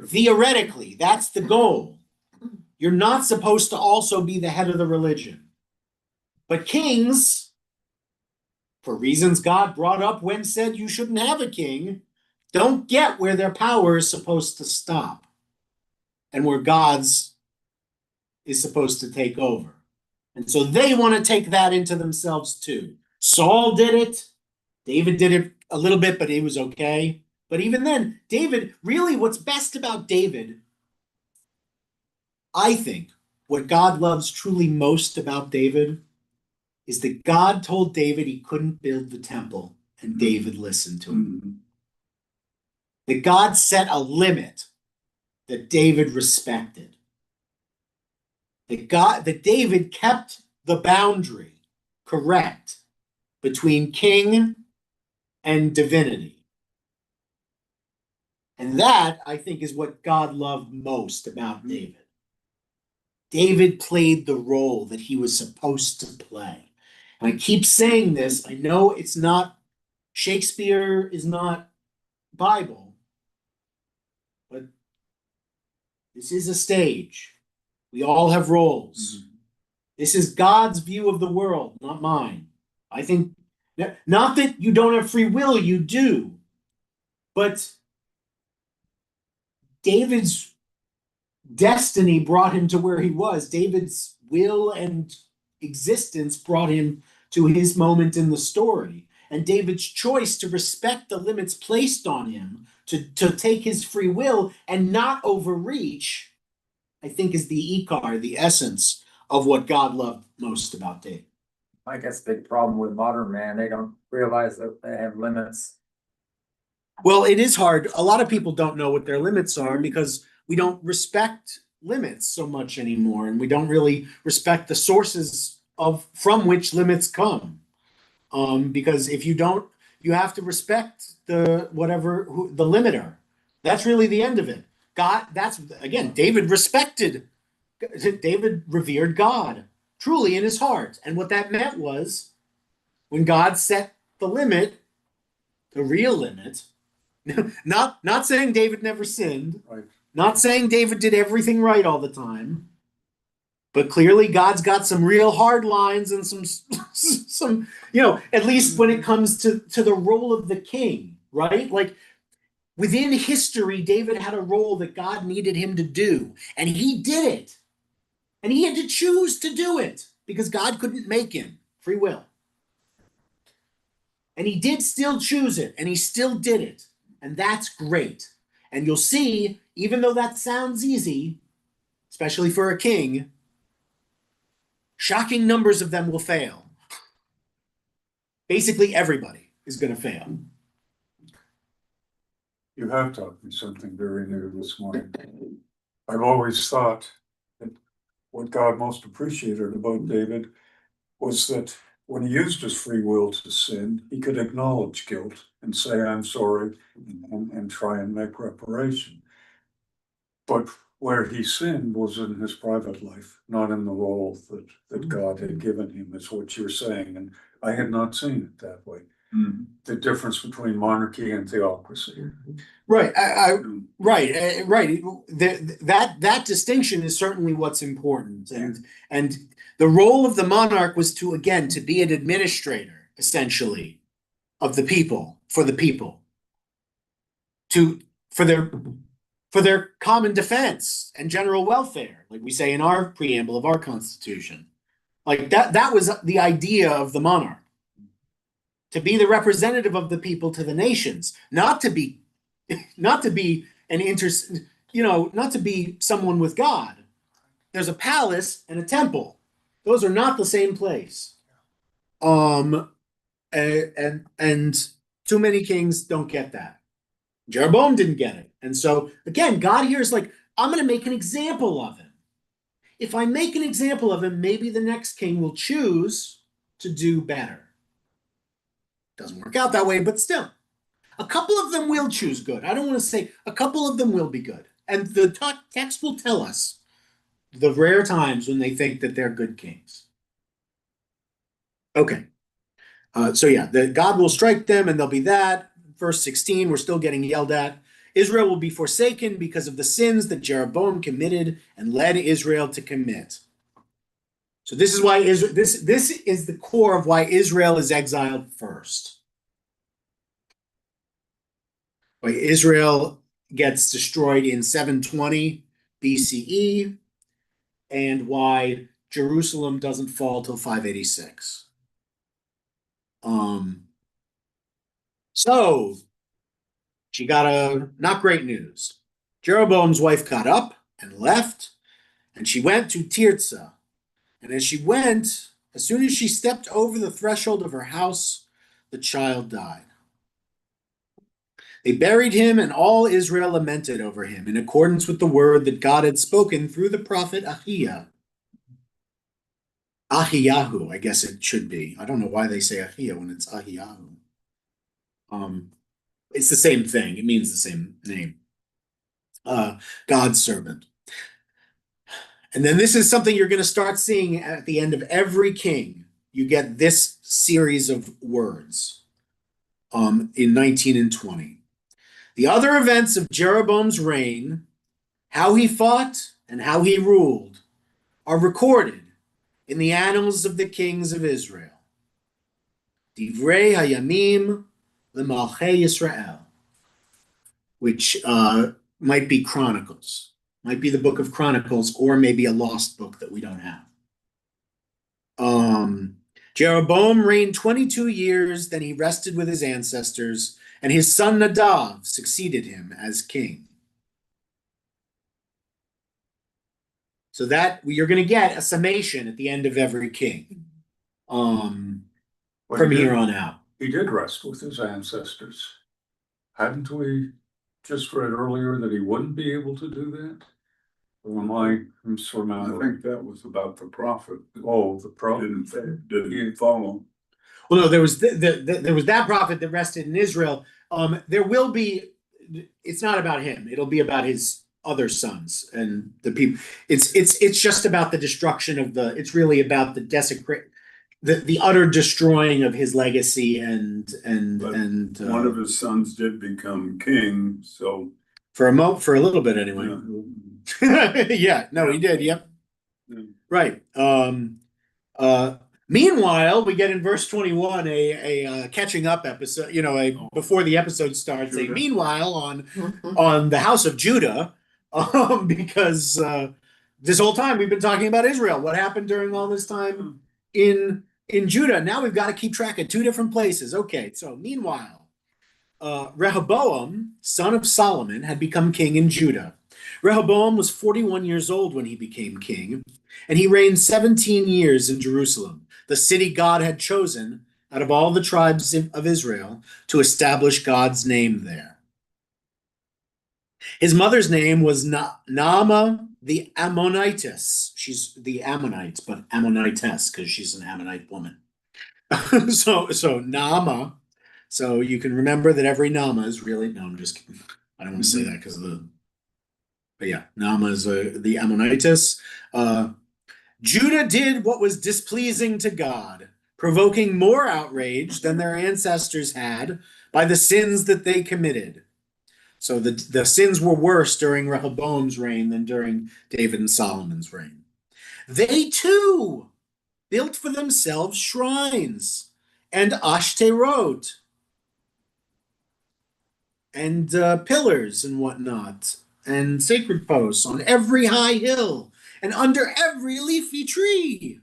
Theoretically, that's the goal. You're not supposed to also be the head of the religion. But kings, for reasons God brought up when said you shouldn't have a king, don't get where their power is supposed to stop and where God's is supposed to take over. And so they want to take that into themselves too. Saul did it. David did it a little bit, but it was okay. But even then, David, really what's best about David, I think, what God loves truly most about David is that God told David he couldn't build the temple, and David listened to him. That God set a limit that David respected. That David kept the boundary correct between king and divinity. And that, I think, is what God loved most about David. David played the role that he was supposed to play. And I keep saying this. I know it's not, Shakespeare is not Bible, but this is a stage. We all have roles. This is God's view of the world, not mine. I think, not that you don't have free will, you do. But David's destiny brought him to where he was. David's will and existence brought him to his moment in the story. And David's choice to respect the limits placed on him, to take his free will and not overreach, I think is the ikar, the essence of what God loved most about David. I guess the big problem with modern man, they don't realize that they have limits. Well, it is hard. A lot of people don't know what their limits are because we don't respect limits so much anymore, and we don't really respect the sources from which limits come. Because if you don't, you have to respect the limiter. That's really the end of it. God, that's again, David revered God truly in his heart. And what that meant was when God set the limit, the real limit, not saying David never sinned, Right. Not saying David did everything right all the time, but clearly God's got some real hard lines and some, at least when it comes to the role of the king, right? Like within history, David had a role that God needed him to do, and he did it. And he had to choose to do it because God couldn't make him. Free will. And he did still choose it, and he still did it. And that's great. And you'll see, even though that sounds easy, especially for a king, shocking numbers of them will fail. Basically, everybody is going to fail. You have taught me something very new this morning. I've always thought that what God most appreciated about David was that when he used his free will to sin, he could acknowledge guilt and say, I'm sorry, and try and make reparation. But where he sinned was in his private life, not in the role that God had given him, is what you're saying. And I had not seen it that way. Mm-hmm. The difference between monarchy and theocracy. Right, right. That distinction is certainly what's important, and the role of the monarch was to be an administrator, essentially, of the people, for the people, for their common defense and general welfare, like we say in our preamble of our Constitution. Like that was the idea of the monarch. To be the representative of the people to the nations, not to be not to be someone with God. There's a palace and a temple. Those are not the same place. And too many kings don't get that. Jeroboam didn't get it. And so again, God here is like, I'm going to make an example of him. If I make an example of him, maybe the next king will choose to do better. Doesn't work out that way, but still. A couple of them will choose good. I don't want to say a couple of them will be good. And the text will tell us the rare times when they think that they're good kings. Okay. So yeah, God will strike them and they'll be that. Verse 16, we're still getting yelled at. Israel will be forsaken because of the sins that Jeroboam committed and led Israel to commit. So this is why this is the core of why Israel is exiled first. Why Israel gets destroyed in 720 BCE and why Jerusalem doesn't fall till 586. So she got a not great news. Jeroboam's wife got up and left, and she went to Tirzah. And as she went, as soon as she stepped over the threshold of her house, the child died. They buried him, and all Israel lamented over him, in accordance with the word that God had spoken through the prophet Ahiyahu, I guess it should be. I don't know why they say Ahiya when it's Ahiyahu. It's the same thing. It means the same name. God's servant. And then this is something you're going to start seeing at the end of every king. You get this series of words in 19 and 20. The other events of Jeroboam's reign, how he fought and how he ruled, are recorded in the annals of the kings of Israel. Divrei Hayamim L'Malchei Yisrael, which might be Chronicles, might be the book of Chronicles, or maybe a lost book that we don't have. Jeroboam reigned 22 years, then he rested with his ancestors, and his son Nadav succeeded him as king. So that you're going to get a summation at the end of every king from here on out. He did rest with his ancestors. Hadn't we just read earlier that he wouldn't be able to do that? Or am I misremembering? I think that was about the prophet. Oh, the prophet Didn't follow. Well, no, there was there was that prophet that rested in Israel. There will be. It's not about him. It'll be about his other sons and the people. It's just about the destruction of the. It's really about the desecrate, the utter destroying of his legacy and one of his sons did become king. So for a little bit anyway. Yeah. No, he did. Yep. Yeah. Right. Meanwhile, we get in verse 21 a catching up episode, before the episode starts, a meanwhile on the house of Judah, because this whole time we've been talking about Israel. What happened during all this time in Judah? Now we've got to keep track of two different places. Okay, so meanwhile, Rehoboam, son of Solomon, had become king in Judah. Rehoboam was 41 years old when he became king, and he reigned 17 years in Jerusalem, the city God had chosen out of all the tribes of Israel to establish God's name there. His mother's name was Naamah the Ammonitess. She's the Ammonite, but Ammonitess because she's an Ammonite woman. So Naamah. So you can remember that every Naamah is really, no, I'm just kidding. I don't want to say that because of but yeah, Naamah is the Ammonitess. Judah did what was displeasing to God, provoking more outrage than their ancestors had by the sins that they committed. So the sins were worse during Rehoboam's reign than during David and Solomon's reign. They too built for themselves shrines and ashterot and pillars and whatnot, and sacred posts on every high hill and under every leafy tree.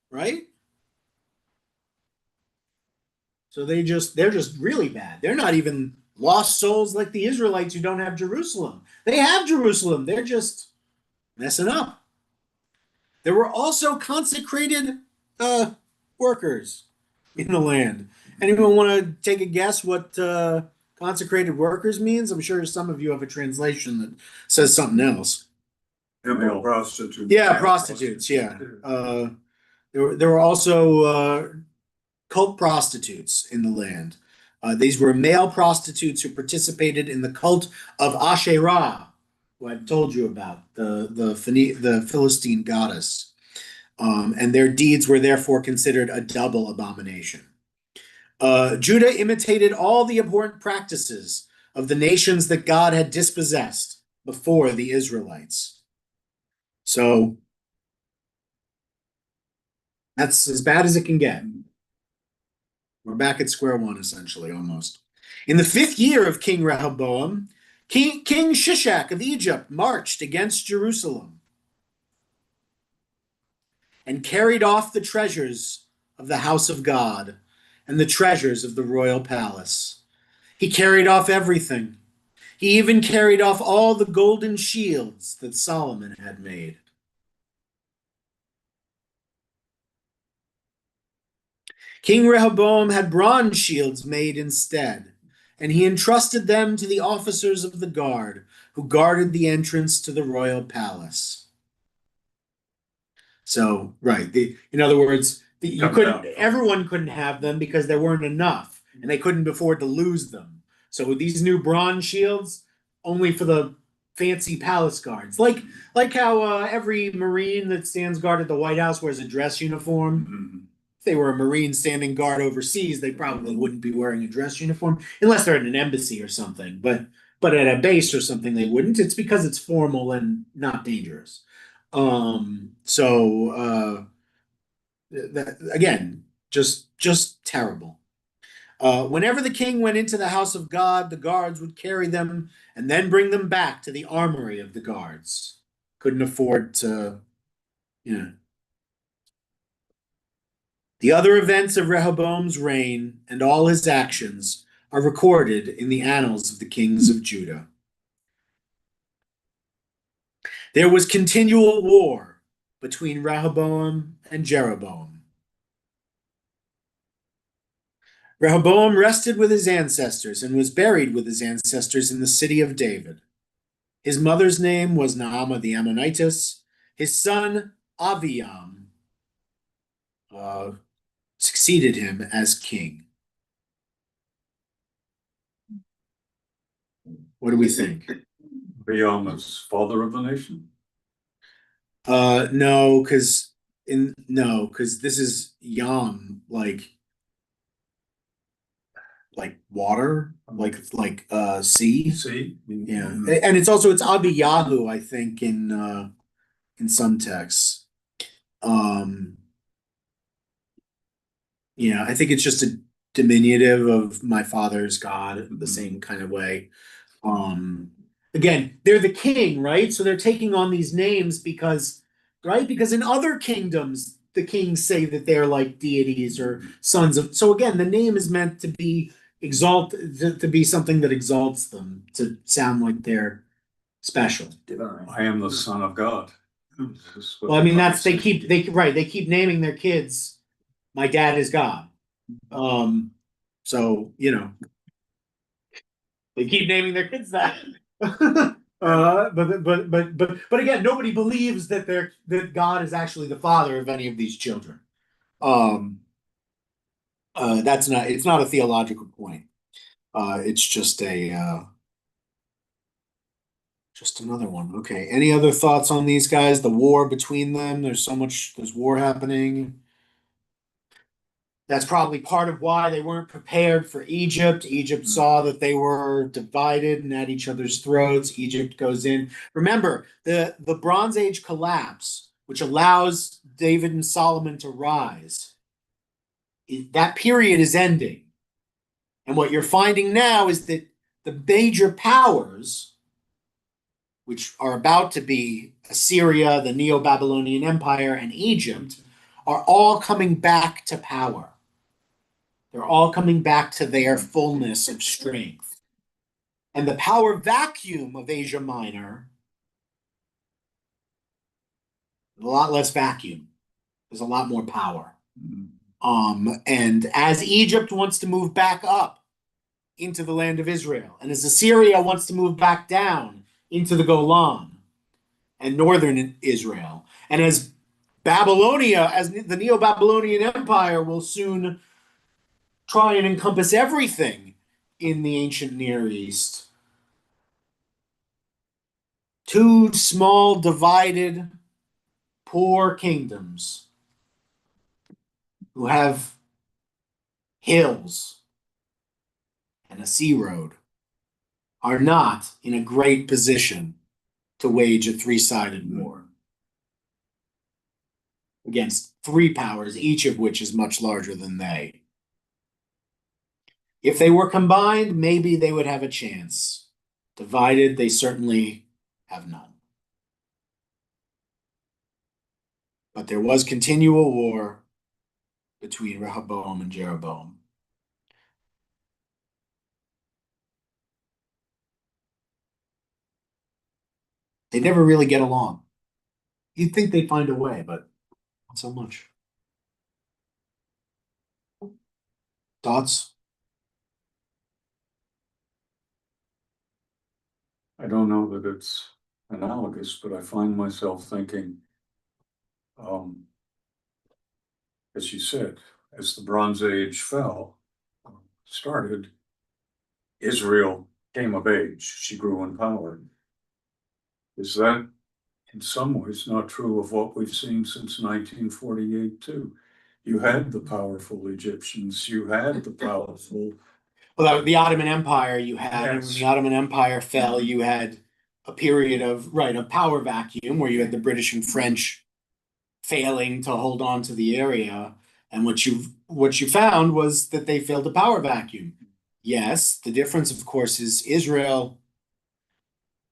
Right? So they're just really bad. They're not even lost souls like the Israelites who don't have Jerusalem. They have Jerusalem. They're just messing up. There were also consecrated workers in the land. Anyone want to take a guess what consecrated workers means? I'm sure some of you have a translation that says something else. Temple prostitutes. Yeah, prostitutes. Yeah. There were also cult prostitutes in the land. These were male prostitutes who participated in the cult of Asherah, who I've told you about, the Philistine goddess. And their deeds were therefore considered a double abomination. Judah imitated all the abhorrent practices of the nations that God had dispossessed before the Israelites. So that's as bad as it can get. We're back at square one, essentially, almost. In the 5th year of King Rehoboam, King Shishak of Egypt marched against Jerusalem and carried off the treasures of the house of God and the treasures of the royal palace. He carried off everything. He even carried off all the golden shields that Solomon had made. King Rehoboam had bronze shields made instead, and he entrusted them to the officers of the guard who guarded the entrance to the royal palace. So, right, in other words, everyone couldn't have them because there weren't enough, and they couldn't afford to lose them. So these new bronze shields, only for the fancy palace guards, like how every Marine that stands guard at the White House wears a dress uniform. Mm-hmm. If they were a Marine standing guard overseas, they probably wouldn't be wearing a dress uniform unless they're at an embassy or something. But at a base or something, they wouldn't. It's because it's formal and not dangerous. That again, just terrible. Whenever the king went into the house of God, the guards would carry them and then bring them back to the armory of the guards. Couldn't afford to, The other events of Rehoboam's reign and all his actions are recorded in the annals of the kings of Judah. There was continual war between Rehoboam and Jeroboam. Rehoboam rested with his ancestors and was buried with his ancestors in the city of David. His mother's name was Naamah the Ammonitess. His son Aviam succeeded him as king. What do we think? Aviam is father of the nation? No, because this is Yam, like water, like sea. See? Yeah, and it's Abiyahu, I think, in some texts. Yeah, I think it's just a diminutive of my father's God, the same kind of way. Again, they're the king, right? So they're taking on these names because in other kingdoms, the kings say that they're like deities or sons of. So again, the name is meant to be to be something that exalts them, to sound like they're special. Divine. I am the son of God. Well, I mean, they keep naming their kids, my dad is God. So, they keep naming their kids that. But again, nobody believes that God is actually the father of any of these children. It's not a theological point. It's just another one. Okay. Any other thoughts on these guys? The war between them. There's war happening. That's probably part of why they weren't prepared for Egypt. Egypt saw that they were divided and at each other's throats. Egypt goes in. Remember, the Bronze Age collapse, which allows David and Solomon to rise, that period is ending. And what you're finding now is that the major powers, which are about to be Assyria, the Neo-Babylonian Empire, and Egypt, are all coming back to power. They're all coming back to their fullness of strength. And the power vacuum of Asia Minor, a lot less vacuum. There's a lot more power. And as Egypt wants to move back up into the land of Israel, and as Assyria wants to move back down into the Golan and northern Israel, and as Babylonia, as the Neo-Babylonian Empire will soon try and encompass everything in the ancient Near East, two small, divided, poor kingdoms who have hills and a sea road are not in a great position to wage a three-sided war against three powers, each of which is much larger than they. If they were combined, maybe they would have a chance. Divided, they certainly have none. But there was continual war between Rehoboam and Jeroboam. They never really get along. You'd think they'd find a way, but not so much. Thoughts? I don't know that it's analogous, but I find myself thinking, as you said, as the Bronze Age started, Israel came of age. She grew in power. Is that in some ways not true of what we've seen since 1948 too? You had the powerful Egyptians, you had the powerful. Well, the Ottoman Empire you had, and when the Ottoman Empire fell, you had a period of power vacuum where you had the British and French failing to hold on to the area. And what you found was that they failed to power vacuum. Yes, the difference, of course, is Israel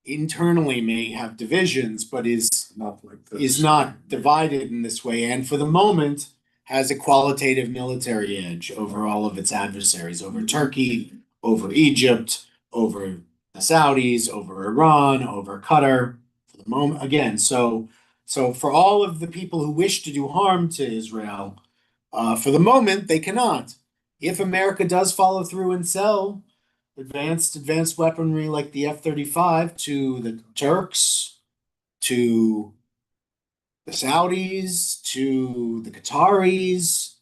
internally may have divisions, but is not divided in this way, and for the moment has a qualitative military edge over all of its adversaries, over Turkey, over Egypt, over the Saudis, over Iran, over Qatar, for the moment. Again, so for all of the people who wish to do harm to Israel, for the moment, they cannot. If America does follow through and sell advanced weaponry like the F-35 to the Turks, to the Saudis, to the Qataris,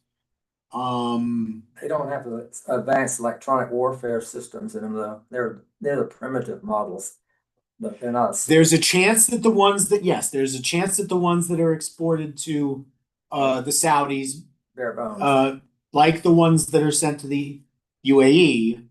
They don't have the advanced electronic warfare systems in them, though. They're the primitive models, but they're not. There's a chance that the ones that are exported to the Saudis, bare bones, like the ones that are sent to the UAE,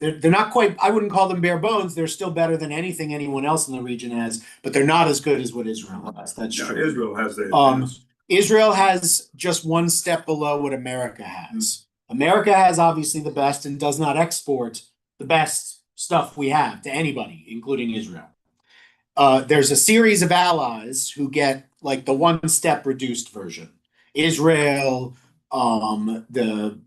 they're not quite, I wouldn't call them bare bones. They're still better than anything anyone else in the region has, but they're not as good as what Israel has. That's true. Israel has the Israel has just one step below what America has. America has obviously the best and does not export the best stuff we have to anybody, including Israel. There's a series of allies who get like the one step reduced version. Israel, the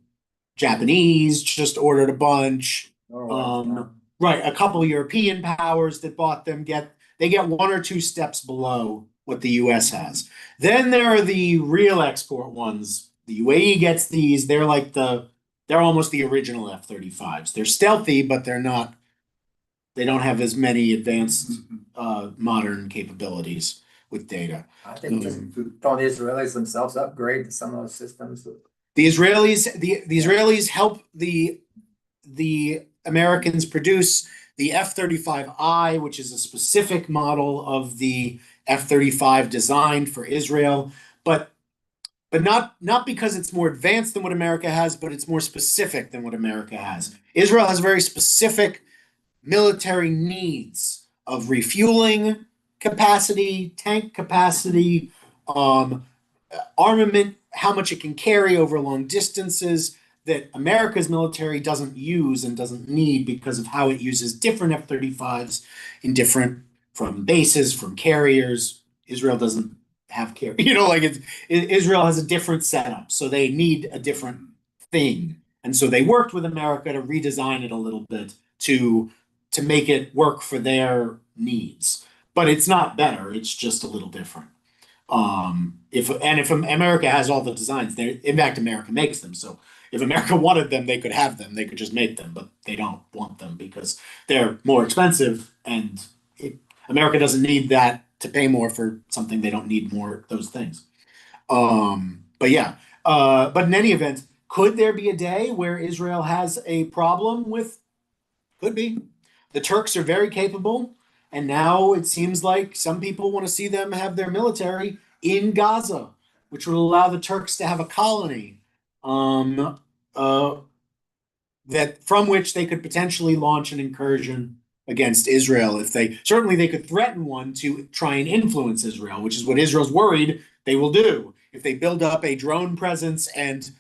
Japanese just ordered a bunch. A couple of European powers that bought them get one or two steps below what the US has. Then there are the real export ones. The UAE gets these. They're almost the original F-35s. They're stealthy, but they don't have as many advanced modern capabilities with data. I think don't the Israelis themselves upgrade some of those systems? The Israelis help the Americans produce the F-35I, which is a specific model of the F-35 designed for Israel, but not because it's more advanced than what America has, but it's more specific than what America has. Israel has very specific military needs of refueling capacity, tank capacity, armament, how much it can carry over long distances, that America's military doesn't use and doesn't need because of how it uses different F-35s from bases, from carriers. Israel doesn't have carriers. Israel has a different setup, so they need a different thing. And so they worked with America to redesign it a little bit to make it work for their needs. But it's not better, it's just a little different. If America has all the designs, in fact, America makes them. So if America wanted them, they could have them. They could just make them, but they don't want them because they're more expensive, and America doesn't need that to pay more for something they don't need more of those things. But in any event, could there be a day where Israel has a problem with? Could be. The Turks are very capable. And now it seems like some people want to see them have their military in Gaza, which would allow the Turks to have a colony, that from which they could potentially launch an incursion against Israel if they certainly they could threaten one to try and influence Israel, which is what Israel's worried they will do if they build up a drone presence and,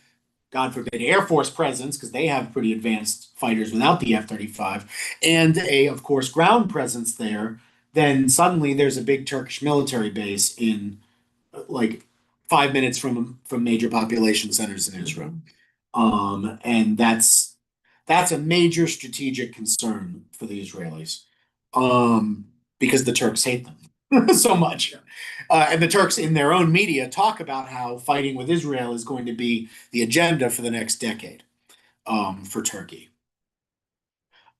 God forbid, Air Force presence, because they have pretty advanced fighters without the F-35, and of course, ground presence there. Then suddenly there's a big Turkish military base in like 5 minutes from major population centers in Israel, and that's a major strategic concern for the Israelis, because the Turks hate them so much. And the Turks in their own media talk about how fighting with Israel is going to be the agenda for the next decade, for Turkey.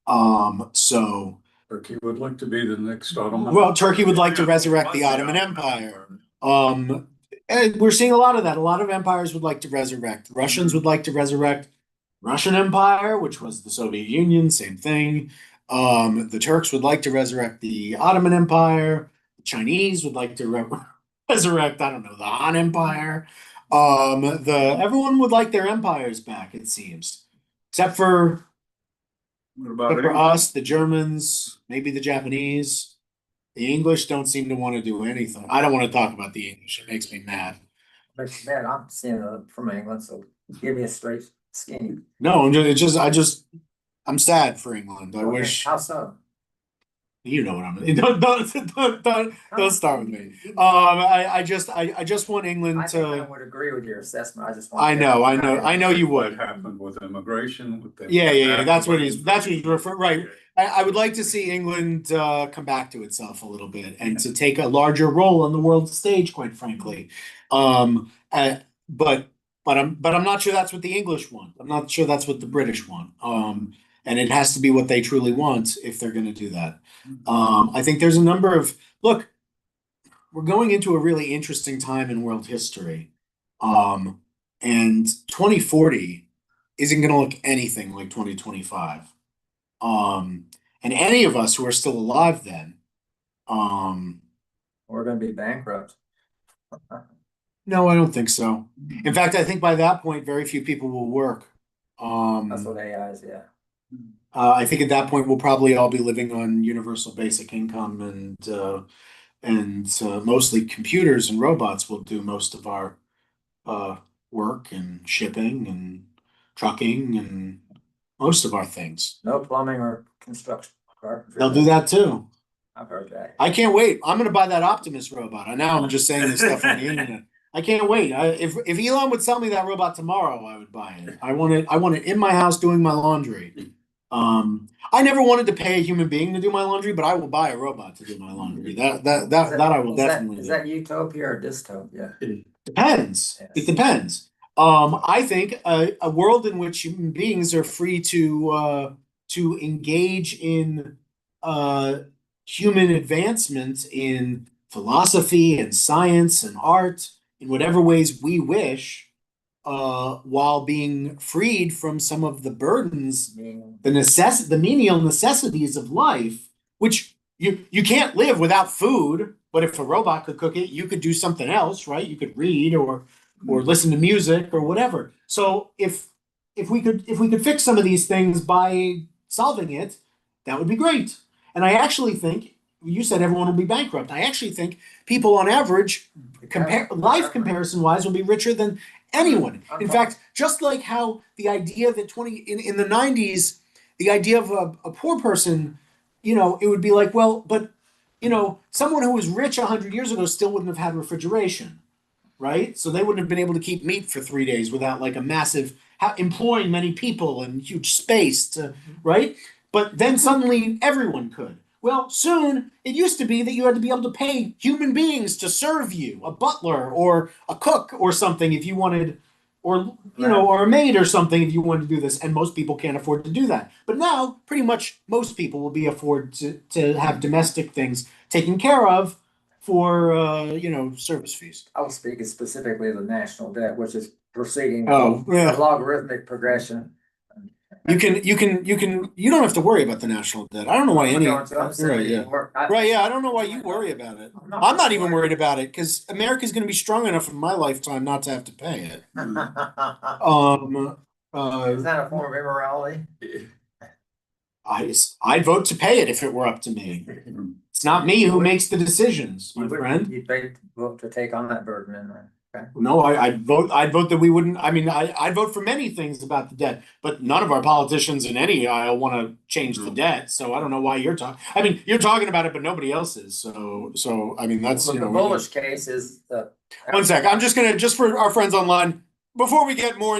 So Turkey would like to be the next Ottoman. Well, Turkey would like to resurrect the Ottoman Empire. And we're seeing a lot of that. A lot of empires would like to resurrect. Russians would like to resurrect Russian Empire, which was the Soviet Union, same thing. The Turks would like to resurrect the Ottoman Empire. The Chinese would like to resurrect, I don't know, the Han Empire. Everyone would like their empires back, it seems, except for us, the Germans, maybe the Japanese. The English don't seem to want to do anything. I don't want to talk about the English. It makes me mad. But man, I'm seeing from England, so give me a straight skinny. No, I'm sad for England. I wish. How so? You know what I'm. Don't start with me. I just want England I think I to. would agree with your assessment. I just want. I know you would. What happened with immigration? With the Yeah. That's what he's referring. Right. I would like to see England come back to itself a little bit and to take a larger role on the world stage, quite frankly. But I'm not sure that's what the English want. I'm not sure that's what the British want. And it has to be what they truly want if they're going to do that. I think there's a number of look. We're going into a really interesting time in world history, and 2040 isn't going to look anything like 2025. And any of us who are still alive then, We're gonna be bankrupt. no, I don't think so. In fact, I think by that point, very few people will work. That's what AI is, yeah. I think at that point we'll probably all be living on universal basic income, and mostly computers and robots will do most of our work and shipping and trucking and most of our things. No plumbing or construction. They'll do that too. I've heard that. I can't wait. I'm going to buy that Optimus robot. And now I'm just saying this stuff on the internet. I can't wait. If Elon would sell me that robot tomorrow, I would buy it. I want it in my house doing my laundry. I never wanted to pay a human being to do my laundry, but I will buy a robot to do my laundry. That I will definitely do. Is that utopia or dystopia? It depends. Yes. It depends. I think a world in which human beings are free to engage in human advancement in philosophy and science and art in whatever ways we wish, while being freed from some of the burdens, the menial necessities of life, which you can't live without food. But if a robot could cook it, you could do something else, right? You could read or listen to music or whatever. So if we could fix some of these things by solving it, that would be great. And I actually think, you said everyone will be bankrupt. I actually think people on average, life comparison wise, will be richer than anyone. In fact, just like how the idea that in the 90s, the idea of a poor person, it would be like, well, but someone who was rich 100 years ago still wouldn't have had refrigeration, right? So they wouldn't have been able to keep meat for 3 days without like a massive employing many people and huge space right? But then suddenly everyone could. Well, soon it used to be that you had to be able to pay human beings to serve you, a butler or a cook or something if you wanted, or or a maid or something if you wanted to do this. And most people can't afford to do that. But now, pretty much most people will be afford to have domestic things taken care of for service fees. I was speaking specifically of the national debt, which is proceeding Oh, yeah. a logarithmic progression. You don't have to worry about the national debt. I don't know why any. I'm saying Right, yeah. Right, yeah, I don't know why you worry about it. I'm not even worried about it, because America's gonna be strong enough in my lifetime not to have to pay it. Is Uh, that a form of immorality? I'd vote to pay it if it were up to me. It's not me who makes the decisions, my friend. You'd vote to take on that burden and then, okay? No, I'd vote that we wouldn't, I mean, I'd vote for many things about the debt, but none of our politicians in any aisle wanna change the debt, so I don't know why you're talking, I mean, you're talking about it, but nobody else is, so, I mean, that's, Well, you the know. bullish case is the. One sec, I'm just gonna, just for our friends online, before we get more